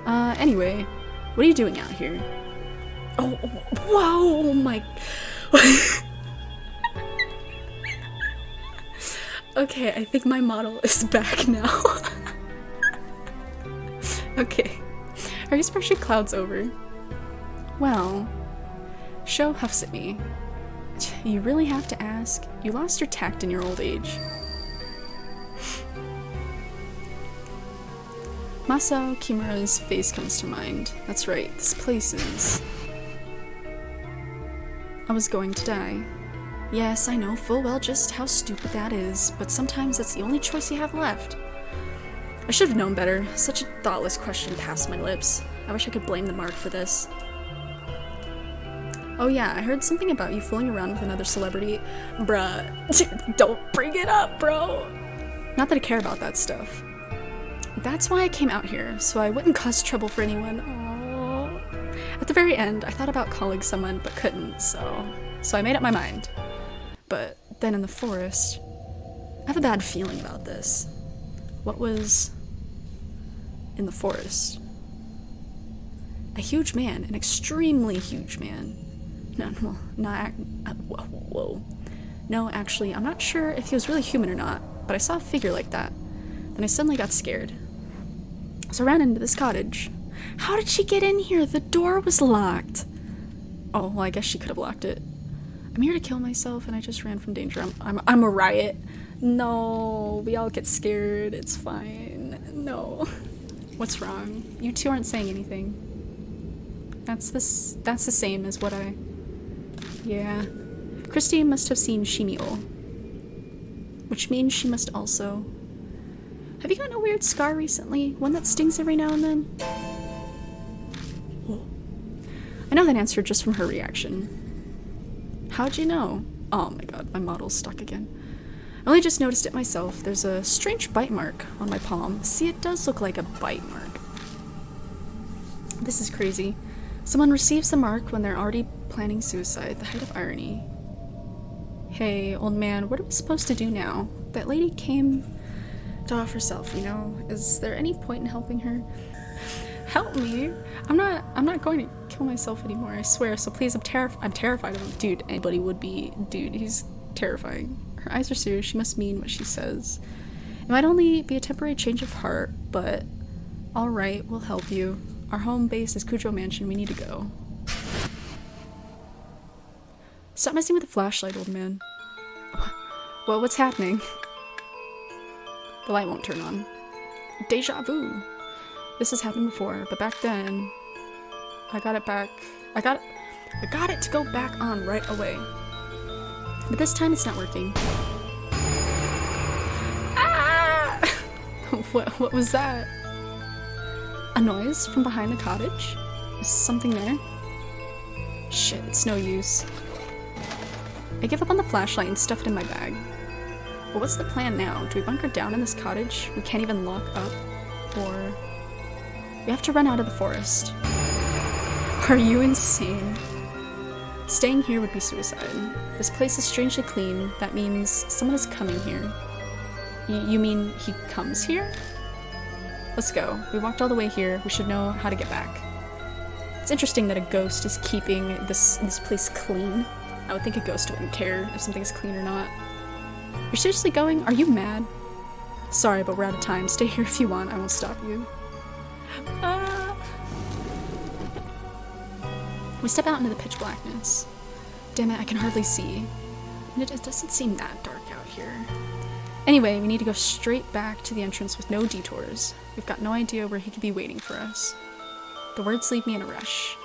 Anyway, what are you doing out here? Oh, whoa, my... Okay, I think my model is back now. Okay. Her expression clouds over. Well, Sho huffs at me. You really have to ask? You lost your tact in your old age. Masao Kimura's face comes to mind. That's right, this place is... I was going to die. Yes, I know full well just how stupid that is, but sometimes that's the only choice you have left. I should have known better. Such a thoughtless question passed my lips. I wish I could blame the mark for this. Oh yeah, I heard something about you fooling around with another celebrity. Bruh, don't bring it up, bro. Not that I care about that stuff. That's why I came out here, so I wouldn't cause trouble for anyone. Aww. At the very end, I thought about calling someone, but couldn't, so I made up my mind. But then in the forest, I have a bad feeling about this. What was in the forest? A huge man, an extremely huge man. Whoa. No, actually, I'm not sure if he was really human or not, but I saw a figure like that. Then I suddenly got scared. So I ran into this cottage. How did she get in here? The door was locked. Oh, well, I guess she could have locked it. I'm here to kill myself, and I just ran from danger. I'm a riot. No, we all get scared. It's fine. No. What's wrong? You two aren't saying anything. That's the same as what I... Yeah. Christy must have seen Shimio. Which means she must also... Have you gotten a weird scar recently? One that stings every now and then? Whoa. I know that answer just from her reaction. How'd you know? Oh my god, my model's stuck again. I only just noticed it myself. There's a strange bite mark on my palm. See, it does look like a bite mark. This is crazy. Someone receives the mark when they're already planning suicide. The height of irony. Hey, old man, what are we supposed to do now? That lady came to off herself, you know? Is there any point in helping her? Help me? I'm not going to kill myself anymore, I swear, so please, I'm terrified of him. Dude, anybody would be. Dude, he's terrifying. Her eyes are serious, she must mean what she says. It might only be a temporary change of heart, but alright, we'll help you. Our home base is Kujo Mansion, we need to go. Stop messing with the flashlight, old man. Well, what's happening? The light won't turn on. Deja vu. This has happened before, but back then, I got it back. I got it to go back on right away. But this time it's not working. Ah! What was that? A noise from behind the cottage? Is something there? Shit, it's no use. I give up on the flashlight and stuff it in my bag. But what's the plan now? Do we bunker down in this cottage we can't even lock up? Or... we have to run out of the forest. Are you insane? Staying here would be suicide. This place is strangely clean. That means someone is coming here. You mean he comes here? Let's go. We walked all the way here. We should know how to get back. It's interesting that a ghost is keeping this place clean. I would think a ghost wouldn't care if something's clean or not. You're seriously going? Are you mad? Sorry, but we're out of time. Stay here if you want. I won't stop you. We step out into the pitch blackness. Damn it, I can hardly see. And it doesn't seem that dark out here. Anyway, we need to go straight back to the entrance with no detours. We've got no idea where he could be waiting for us. The words leave me in a rush.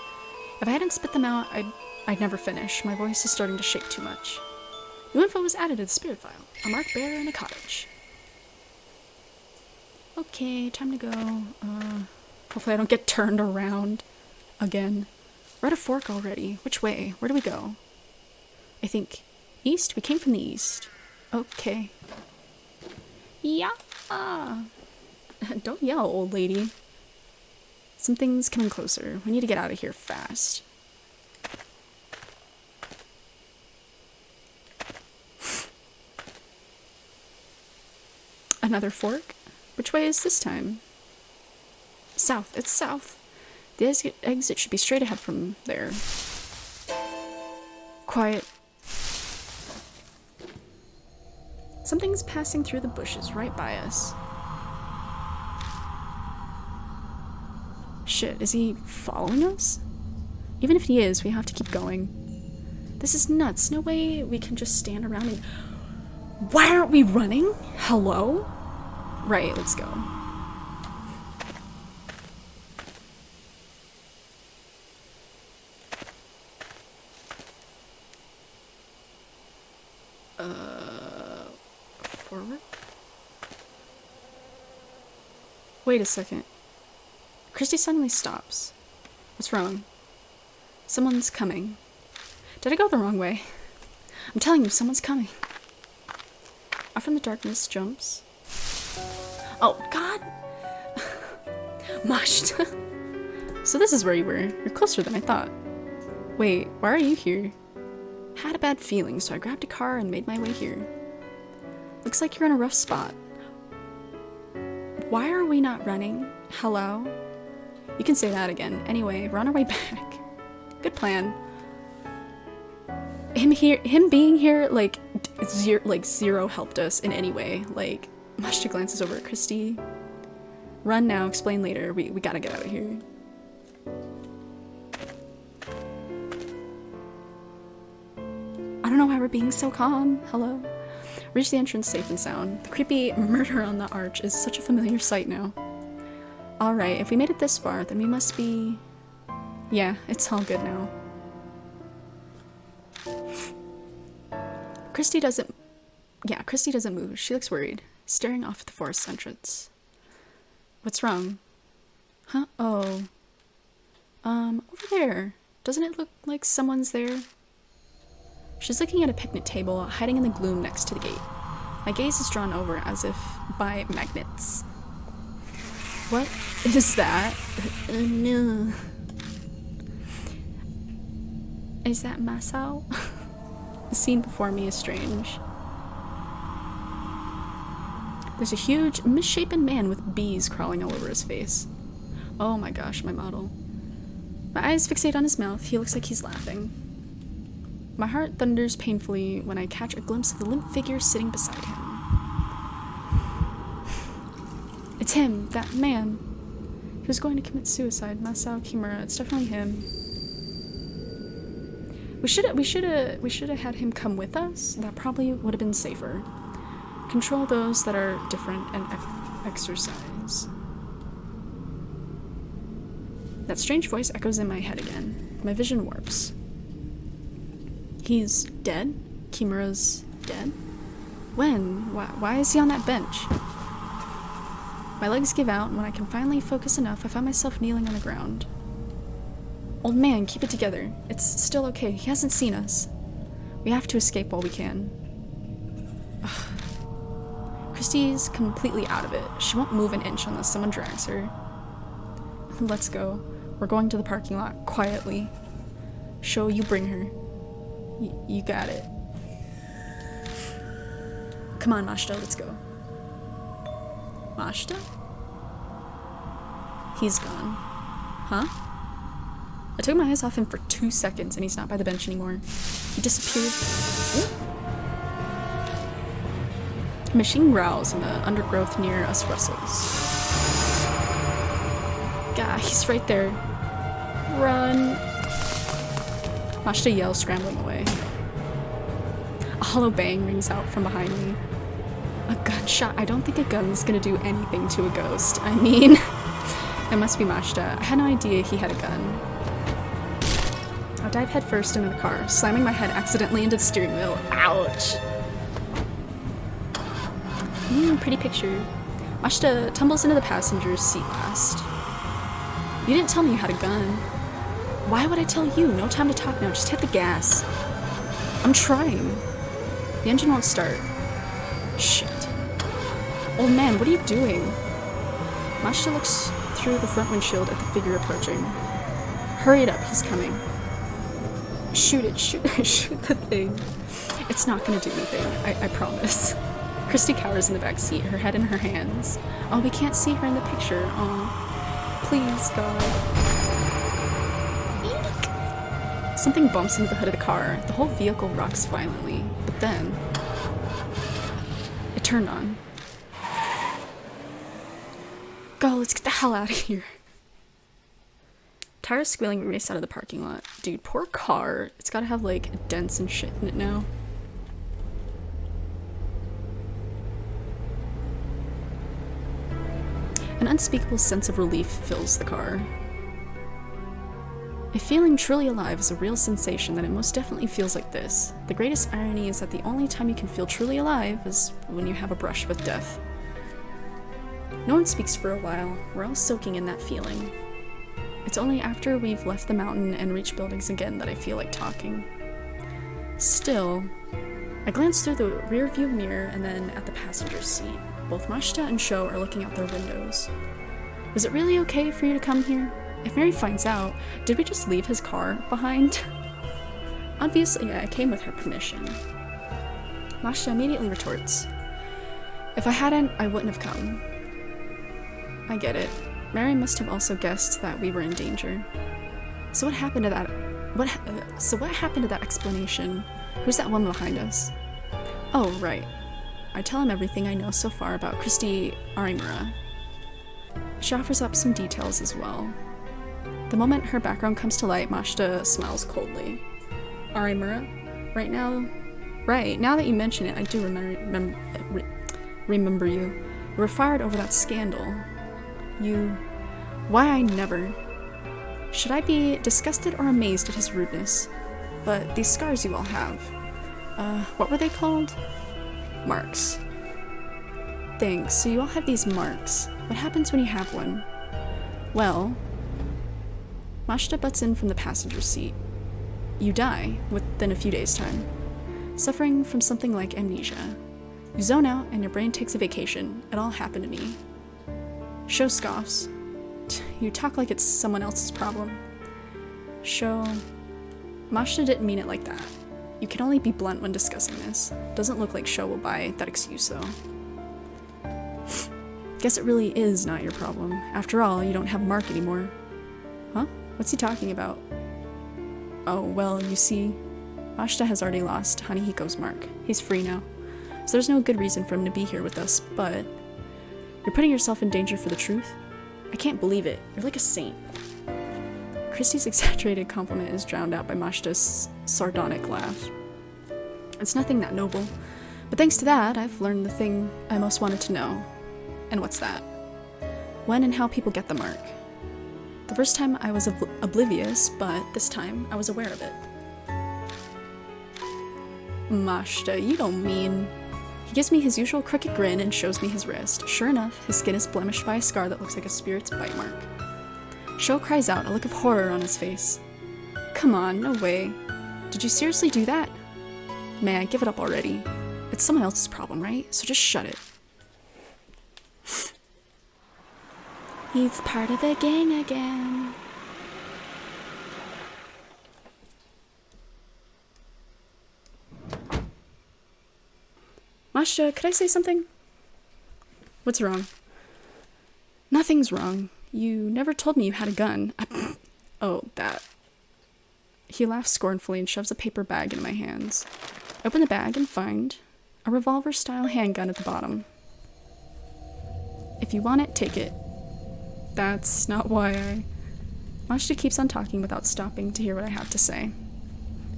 If I hadn't spit them out, I'd never finish. My voice is starting to shake too much. New info was added to the spirit file. A marked bear in a cottage. Okay, time to go. Hopefully I don't get turned around again. We're at a fork already. Which way? Where do we go? I think east? We came from the east. Okay. Yeah. Don't yell, old lady. Something's coming closer. We need to get out of here fast. Another fork? Which way is this time? South. It's south. The exit should be straight ahead from there. Quiet. Something's passing through the bushes right by us. Shit, is he following us? Even if he is, we have to keep going. This is nuts. No way we can just stand around and... Why aren't we running? Hello? Right, let's go. Forward? Wait a second. Christy suddenly stops. What's wrong? Someone's coming. Did I go the wrong way? I'm telling you, someone's coming. Off in the darkness jumps. Oh, God! Mushed. So this is where you were. You're closer than I thought. Wait, why are you here? Had a bad feeling, so I grabbed a car and made my way here. Looks like you're in a rough spot. Why are we not running? Hello? You can say that again. Anyway, we're on our way back. Good plan. Him being here, like, zero helped us in any way. Like, Mashta glances over at Christy. Run now, explain later. We gotta get out of here. I don't know why we're being so calm. Hello? Reach the entrance safe and sound. The creepy murder on the arch is such a familiar sight now. Alright, if we made it this far, then we must be... Yeah, it's all good now. Christy doesn't move. She looks worried, staring off at the forest entrance. What's wrong? Huh? Oh. Over there. Doesn't it look like someone's there? She's looking at a picnic table, hiding in the gloom next to the gate. My gaze is drawn over as if by magnets. What is that? No. Is that Masao? The scene before me is strange. There's a huge, misshapen man with bees crawling all over his face. Oh my gosh, my model. My eyes fixate on his mouth. He looks like he's laughing. My heart thunders painfully when I catch a glimpse of the limp figure sitting beside him. It's him, that man. He was going to commit suicide. Masao Kimura. It's definitely him. We should have had him come with us. That probably would have been safer. Control those that are different and exercise. That strange voice echoes in my head again. My vision warps. He's dead? Kimura's dead? When? Why is he on that bench? My legs give out, and when I can finally focus enough, I find myself kneeling on the ground. Old man, keep it together. It's still okay. He hasn't seen us. We have to escape while we can. Ugh. Christy's completely out of it. She won't move an inch unless someone drags her. Let's go. We're going to the parking lot, quietly. Sho, you bring her. You got it. Come on, Mashta, let's go. Mashta? He's gone. Huh? I took my eyes off him for 2 seconds and he's not by the bench anymore. He disappeared. A machine growls and the undergrowth near us rustles. Gah, he's right there. Run! Mashta yells, scrambling away. A hollow bang rings out from behind me. A gunshot. I don't think a gun's gonna do anything to a ghost. I mean, it must be Mashta. I had no idea he had a gun. I dive headfirst into the car, slamming my head accidentally into the steering wheel. Ouch! Pretty picture. Mashta tumbles into the passenger's seat last. You didn't tell me you had a gun. Why would I tell you? No time to talk now. Just hit the gas. I'm trying. The engine won't start. Shit. Old man, what are you doing? Mashta looks through the front windshield at the figure approaching. Hurry it up, he's coming. Shoot it, shoot the thing. It's not gonna do anything, I promise. Christy cowers in the back seat, her head in her hands. Oh, we can't see her in the picture. Oh, please, God. Eek. Something bumps into the hood of the car. The whole vehicle rocks violently, but then it turned on. Go, let's get the hell out of here. Tires squealing race out of the parking lot. Dude, poor car. It's gotta have, like, dents and shit in it now. An unspeakable sense of relief fills the car. If feeling truly alive is a real sensation, then it most definitely feels like this. The greatest irony is that the only time you can feel truly alive is when you have a brush with death. No one speaks for a while. We're all soaking in that feeling. It's only after we've left the mountain and reached buildings again that I feel like talking. Still, I glance through the rear view mirror and then at the passenger seat. Both Mashita and Sho are looking out their windows. Was it really okay for you to come here? If Mary finds out, did we just leave his car behind? Obviously, I came with her permission. Mashita immediately retorts, if I hadn't, I wouldn't have come. I get it. Mary must have also guessed that we were in danger. So what happened to that? What happened to that explanation? Who's that woman behind us? Oh, right. I tell him everything I know so far about Christy Arimura. She offers up some details as well. The moment her background comes to light, Mashita smiles coldly. Arimura? Right, now that you mention it, I do remember you. You were fired over that scandal. Why I never. Should I be disgusted or amazed at his rudeness? But these scars you all have. What were they called? Marks. Thanks, so you all have these marks. What happens when you have one? Well, Mashita butts in from the passenger seat. You die within a few days' time, suffering from something like amnesia. You zone out and your brain takes a vacation. It all happened to me. Sho scoffs. You talk like it's someone else's problem. Sho, Mashita didn't mean it like that. You can only be blunt when discussing this. Doesn't look like Sho will buy that excuse though. Guess it really is not your problem. After all, you don't have Mark anymore. Huh? What's he talking about? Oh, well, you see, Mashita has already lost Hanehiko's Mark. He's free now. So there's no good reason for him to be here with us, but you're putting yourself in danger for the truth? I can't believe it. You're like a saint. Christy's exaggerated compliment is drowned out by Mashita's sardonic laugh. It's nothing that noble, but thanks to that, I've learned the thing I most wanted to know. And what's that? When and how people get the mark. The first time I was oblivious, but this time I was aware of it. Mashita, you don't mean... He gives me his usual crooked grin and shows me his wrist. Sure enough, his skin is blemished by a scar that looks like a spirit's bite mark. Sho cries out, a look of horror on his face. Come on, no way. Did you seriously do that? Man, give it up already. It's someone else's problem, right? So just shut it. He's part of the gang again. Mashita, could I say something? What's wrong? Nothing's wrong. You never told me you had a gun. Oh, that. He laughs scornfully and shoves a paper bag into my hands. I open the bag and find a revolver-style handgun at the bottom. If you want it, take it. That's not why I... Mashita keeps on talking without stopping to hear what I have to say.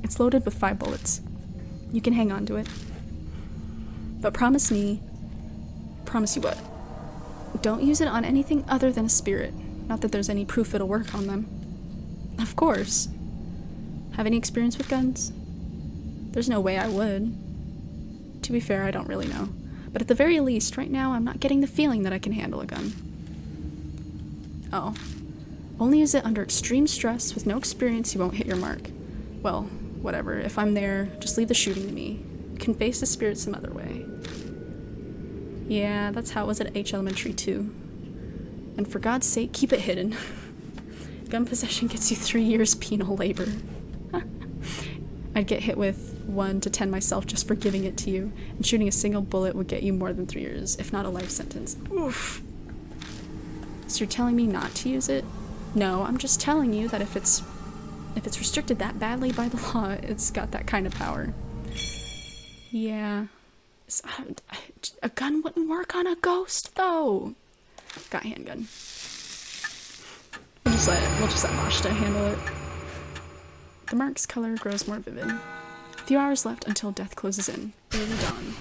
It's loaded with 5 bullets. You can hang on to it. But promise me... Promise you what? Don't use it on anything other than a spirit. Not that there's any proof it'll work on them. Of course. Have any experience with guns? There's no way I would. To be fair, I don't really know. But at the very least, right now, I'm not getting the feeling that I can handle a gun. Oh. Only use it under extreme stress with no experience, you won't hit your mark. Well, whatever. If I'm there, just leave the shooting to me. You can face the spirit some other way. Yeah, that's how it was at H Elementary too. And for God's sake, keep it hidden. Gun possession gets you 3 years penal labor. I'd get hit with 1 to 10 myself just for giving it to you, and shooting a single bullet would get you more than 3 years, if not a life sentence. Oof. So you're telling me not to use it? No, I'm just telling you that if it's restricted that badly by the law, it's got that kind of power. Yeah. A gun wouldn't work on a ghost, though. Got a handgun. We'll just let Mashita handle it. The mark's color grows more vivid. A few hours left until death closes in. Early dawn.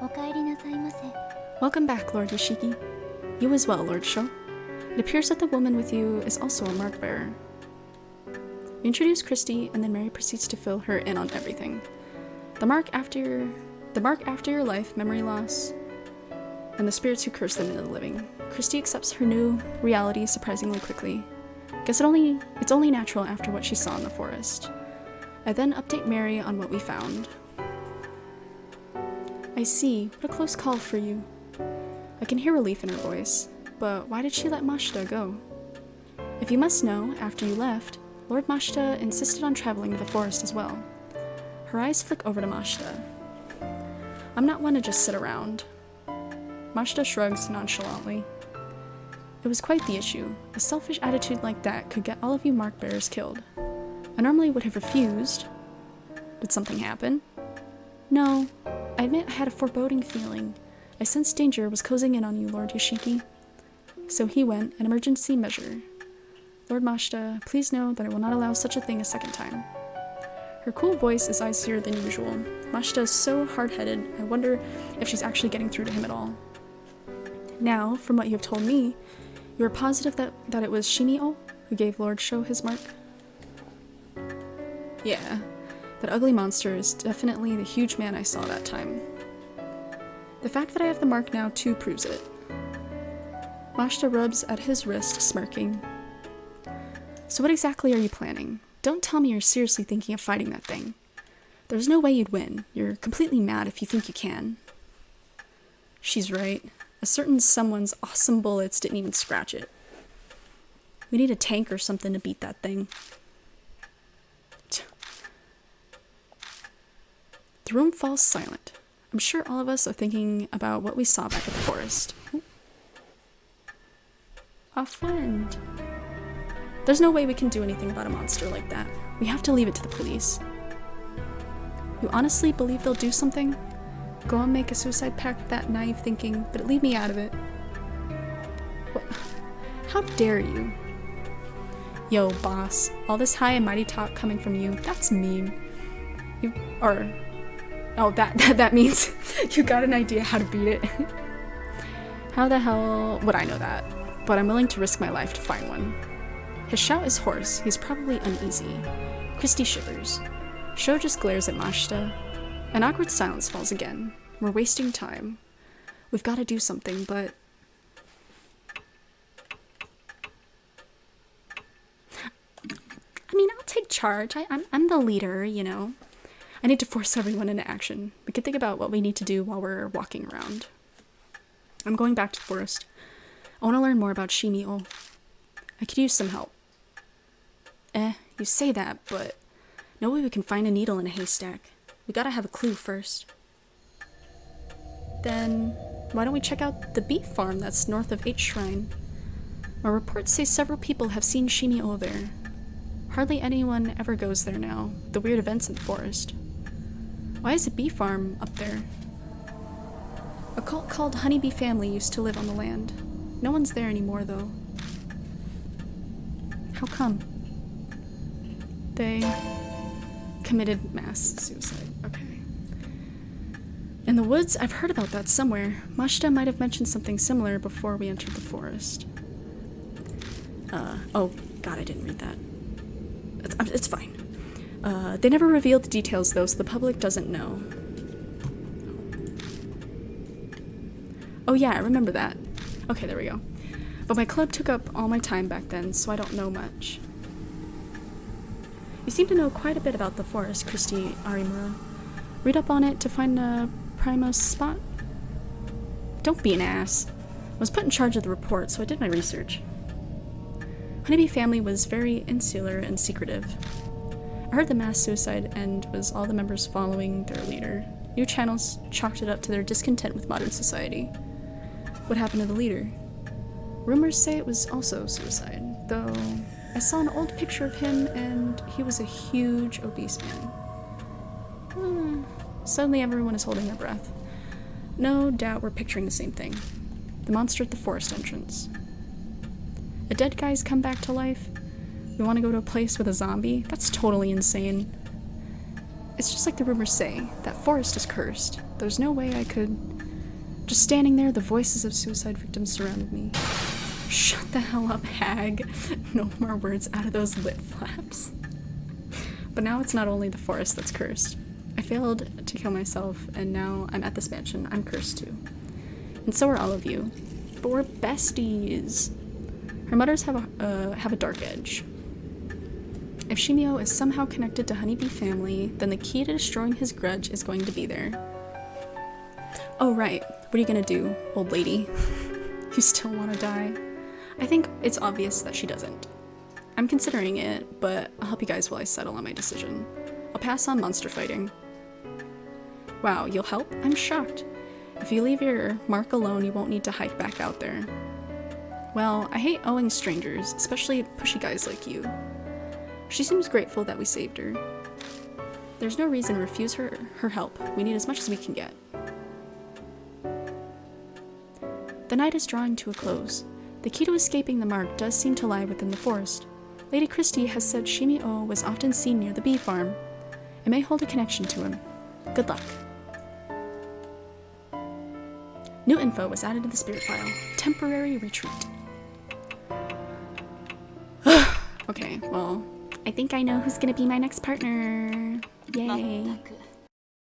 お帰りなさいませ。 Welcome back, Lord Yoshiki. You as well, Lord Sho. It appears that the woman with you is also a mark bearer. We introduce Christy, and then Mary proceeds to fill her in on everything. The mark after your life, memory loss, and the spirits who curse them into the living. Christy accepts her new reality surprisingly quickly. Guess it's only natural after what she saw in the forest. I then update Mary on what we found. I see. What a close call for you. I can hear relief in her voice, but why did she let Mashita go? If you must know, after you left, Lord Mashita insisted on traveling to the forest as well. Her eyes flick over to Mashita. I'm not one to just sit around. Mashita shrugs nonchalantly. It was quite the issue. A selfish attitude like that could get all of you mark bearers killed. I normally would have refused. Did something happen? No. I admit I had a foreboding feeling. I sensed danger was closing in on you, Lord Yoshiki. So he went, an emergency measure. Lord Mashita, please know that I will not allow such a thing a second time. Her cool voice is icier than usual. Mashita is so hard-headed, I wonder if she's actually getting through to him at all. Now, from what you have told me, you are positive that it was Shimio who gave Lord Sho his mark? Yeah, that ugly monster is definitely the huge man I saw that time. The fact that I have the mark now too proves it. Mashita rubs at his wrist, smirking. So what exactly are you planning? Don't tell me you're seriously thinking of fighting that thing. There's no way you'd win. You're completely mad if you think you can. She's right. A certain someone's awesome bullets didn't even scratch it. We need a tank or something to beat that thing. The room falls silent. I'm sure all of us are thinking about what we saw back at the forest. Ooh. A friend. There's no way we can do anything about a monster like that. We have to leave it to the police. You honestly believe they'll do something? Go and make a suicide pact with that naive thinking, but leave me out of it. What? How dare you? Yo, boss. All this high and mighty talk coming from you, that's mean. That means you got an idea how to beat it. How the hell would I know that? But I'm willing to risk my life to find one. His shout is hoarse. He's probably uneasy. Christy shivers. Sho just glares at Mashita. An awkward silence falls again. We're wasting time. We've got to do something, but... I mean, I'll take charge. I'm the leader, you know. I need to force everyone into action. We can think about what we need to do while we're walking around. I'm going back to the forest. I want to learn more about Shimio. I could use some help. You say that, but no way we can find a needle in a haystack. We gotta have a clue first. Then, why don't we check out the beef farm that's north of H Shrine? My reports say several people have seen Shimio there. Hardly anyone ever goes there now, the weird events in the forest. Why is a bee farm up there? A cult called Honeybee Family used to live on the land. No one's there anymore, though. How come? They committed mass suicide. Okay. In the woods? I've heard about that somewhere. Mashita might have mentioned something similar before we entered the forest. Oh, God, I didn't read that. It's fine. They never revealed the details, though, so the public doesn't know. Oh yeah, I remember that. Okay, there we go. But my club took up all my time back then, so I don't know much. You seem to know quite a bit about the forest, Christy Arimura. Read up on it to find a primo spot? Don't be an ass. I was put in charge of the report, so I did my research. Honeybee Family was very insular and secretive. I heard the mass suicide end was all the members following their leader. New channels chalked it up to their discontent with modern society. What happened to the leader? Rumors say it was also suicide, though I saw an old picture of him and he was a huge, obese man. Suddenly everyone is holding their breath. No doubt we're picturing the same thing. The monster at the forest entrance. A dead guy's come back to life? We want to go to a place with a zombie? That's totally insane. It's just like the rumors say, that forest is cursed. There's no way I could... Just standing there, the voices of suicide victims surrounded me. Shut the hell up, hag. No more words out of those lip flaps. But now it's not only the forest that's cursed. I failed to kill myself, and now I'm at this mansion. I'm cursed too. And so are all of you. But we're besties. Her mutters have a dark edge. If Shimio is somehow connected to Honeybee family, then the key to destroying his grudge is going to be there. Oh right, what are you gonna do, old lady? You still want to die? I think it's obvious that she doesn't. I'm considering it, but I'll help you guys while I settle on my decision. I'll pass on monster fighting. Wow, you'll help? I'm shocked. If you leave your mark alone, you won't need to hike back out there. Well, I hate owing strangers, especially pushy guys like you. She seems grateful that we saved her. There's no reason to refuse her help. We need as much as we can get. The night is drawing to a close. The key to escaping the mark does seem to lie within the forest. Lady Christie has said Shimio was often seen near the bee farm. It may hold a connection to him. Good luck. New info was added to the spirit file. Temporary retreat. Okay, well, I think I know who's gonna be my next partner. Yay.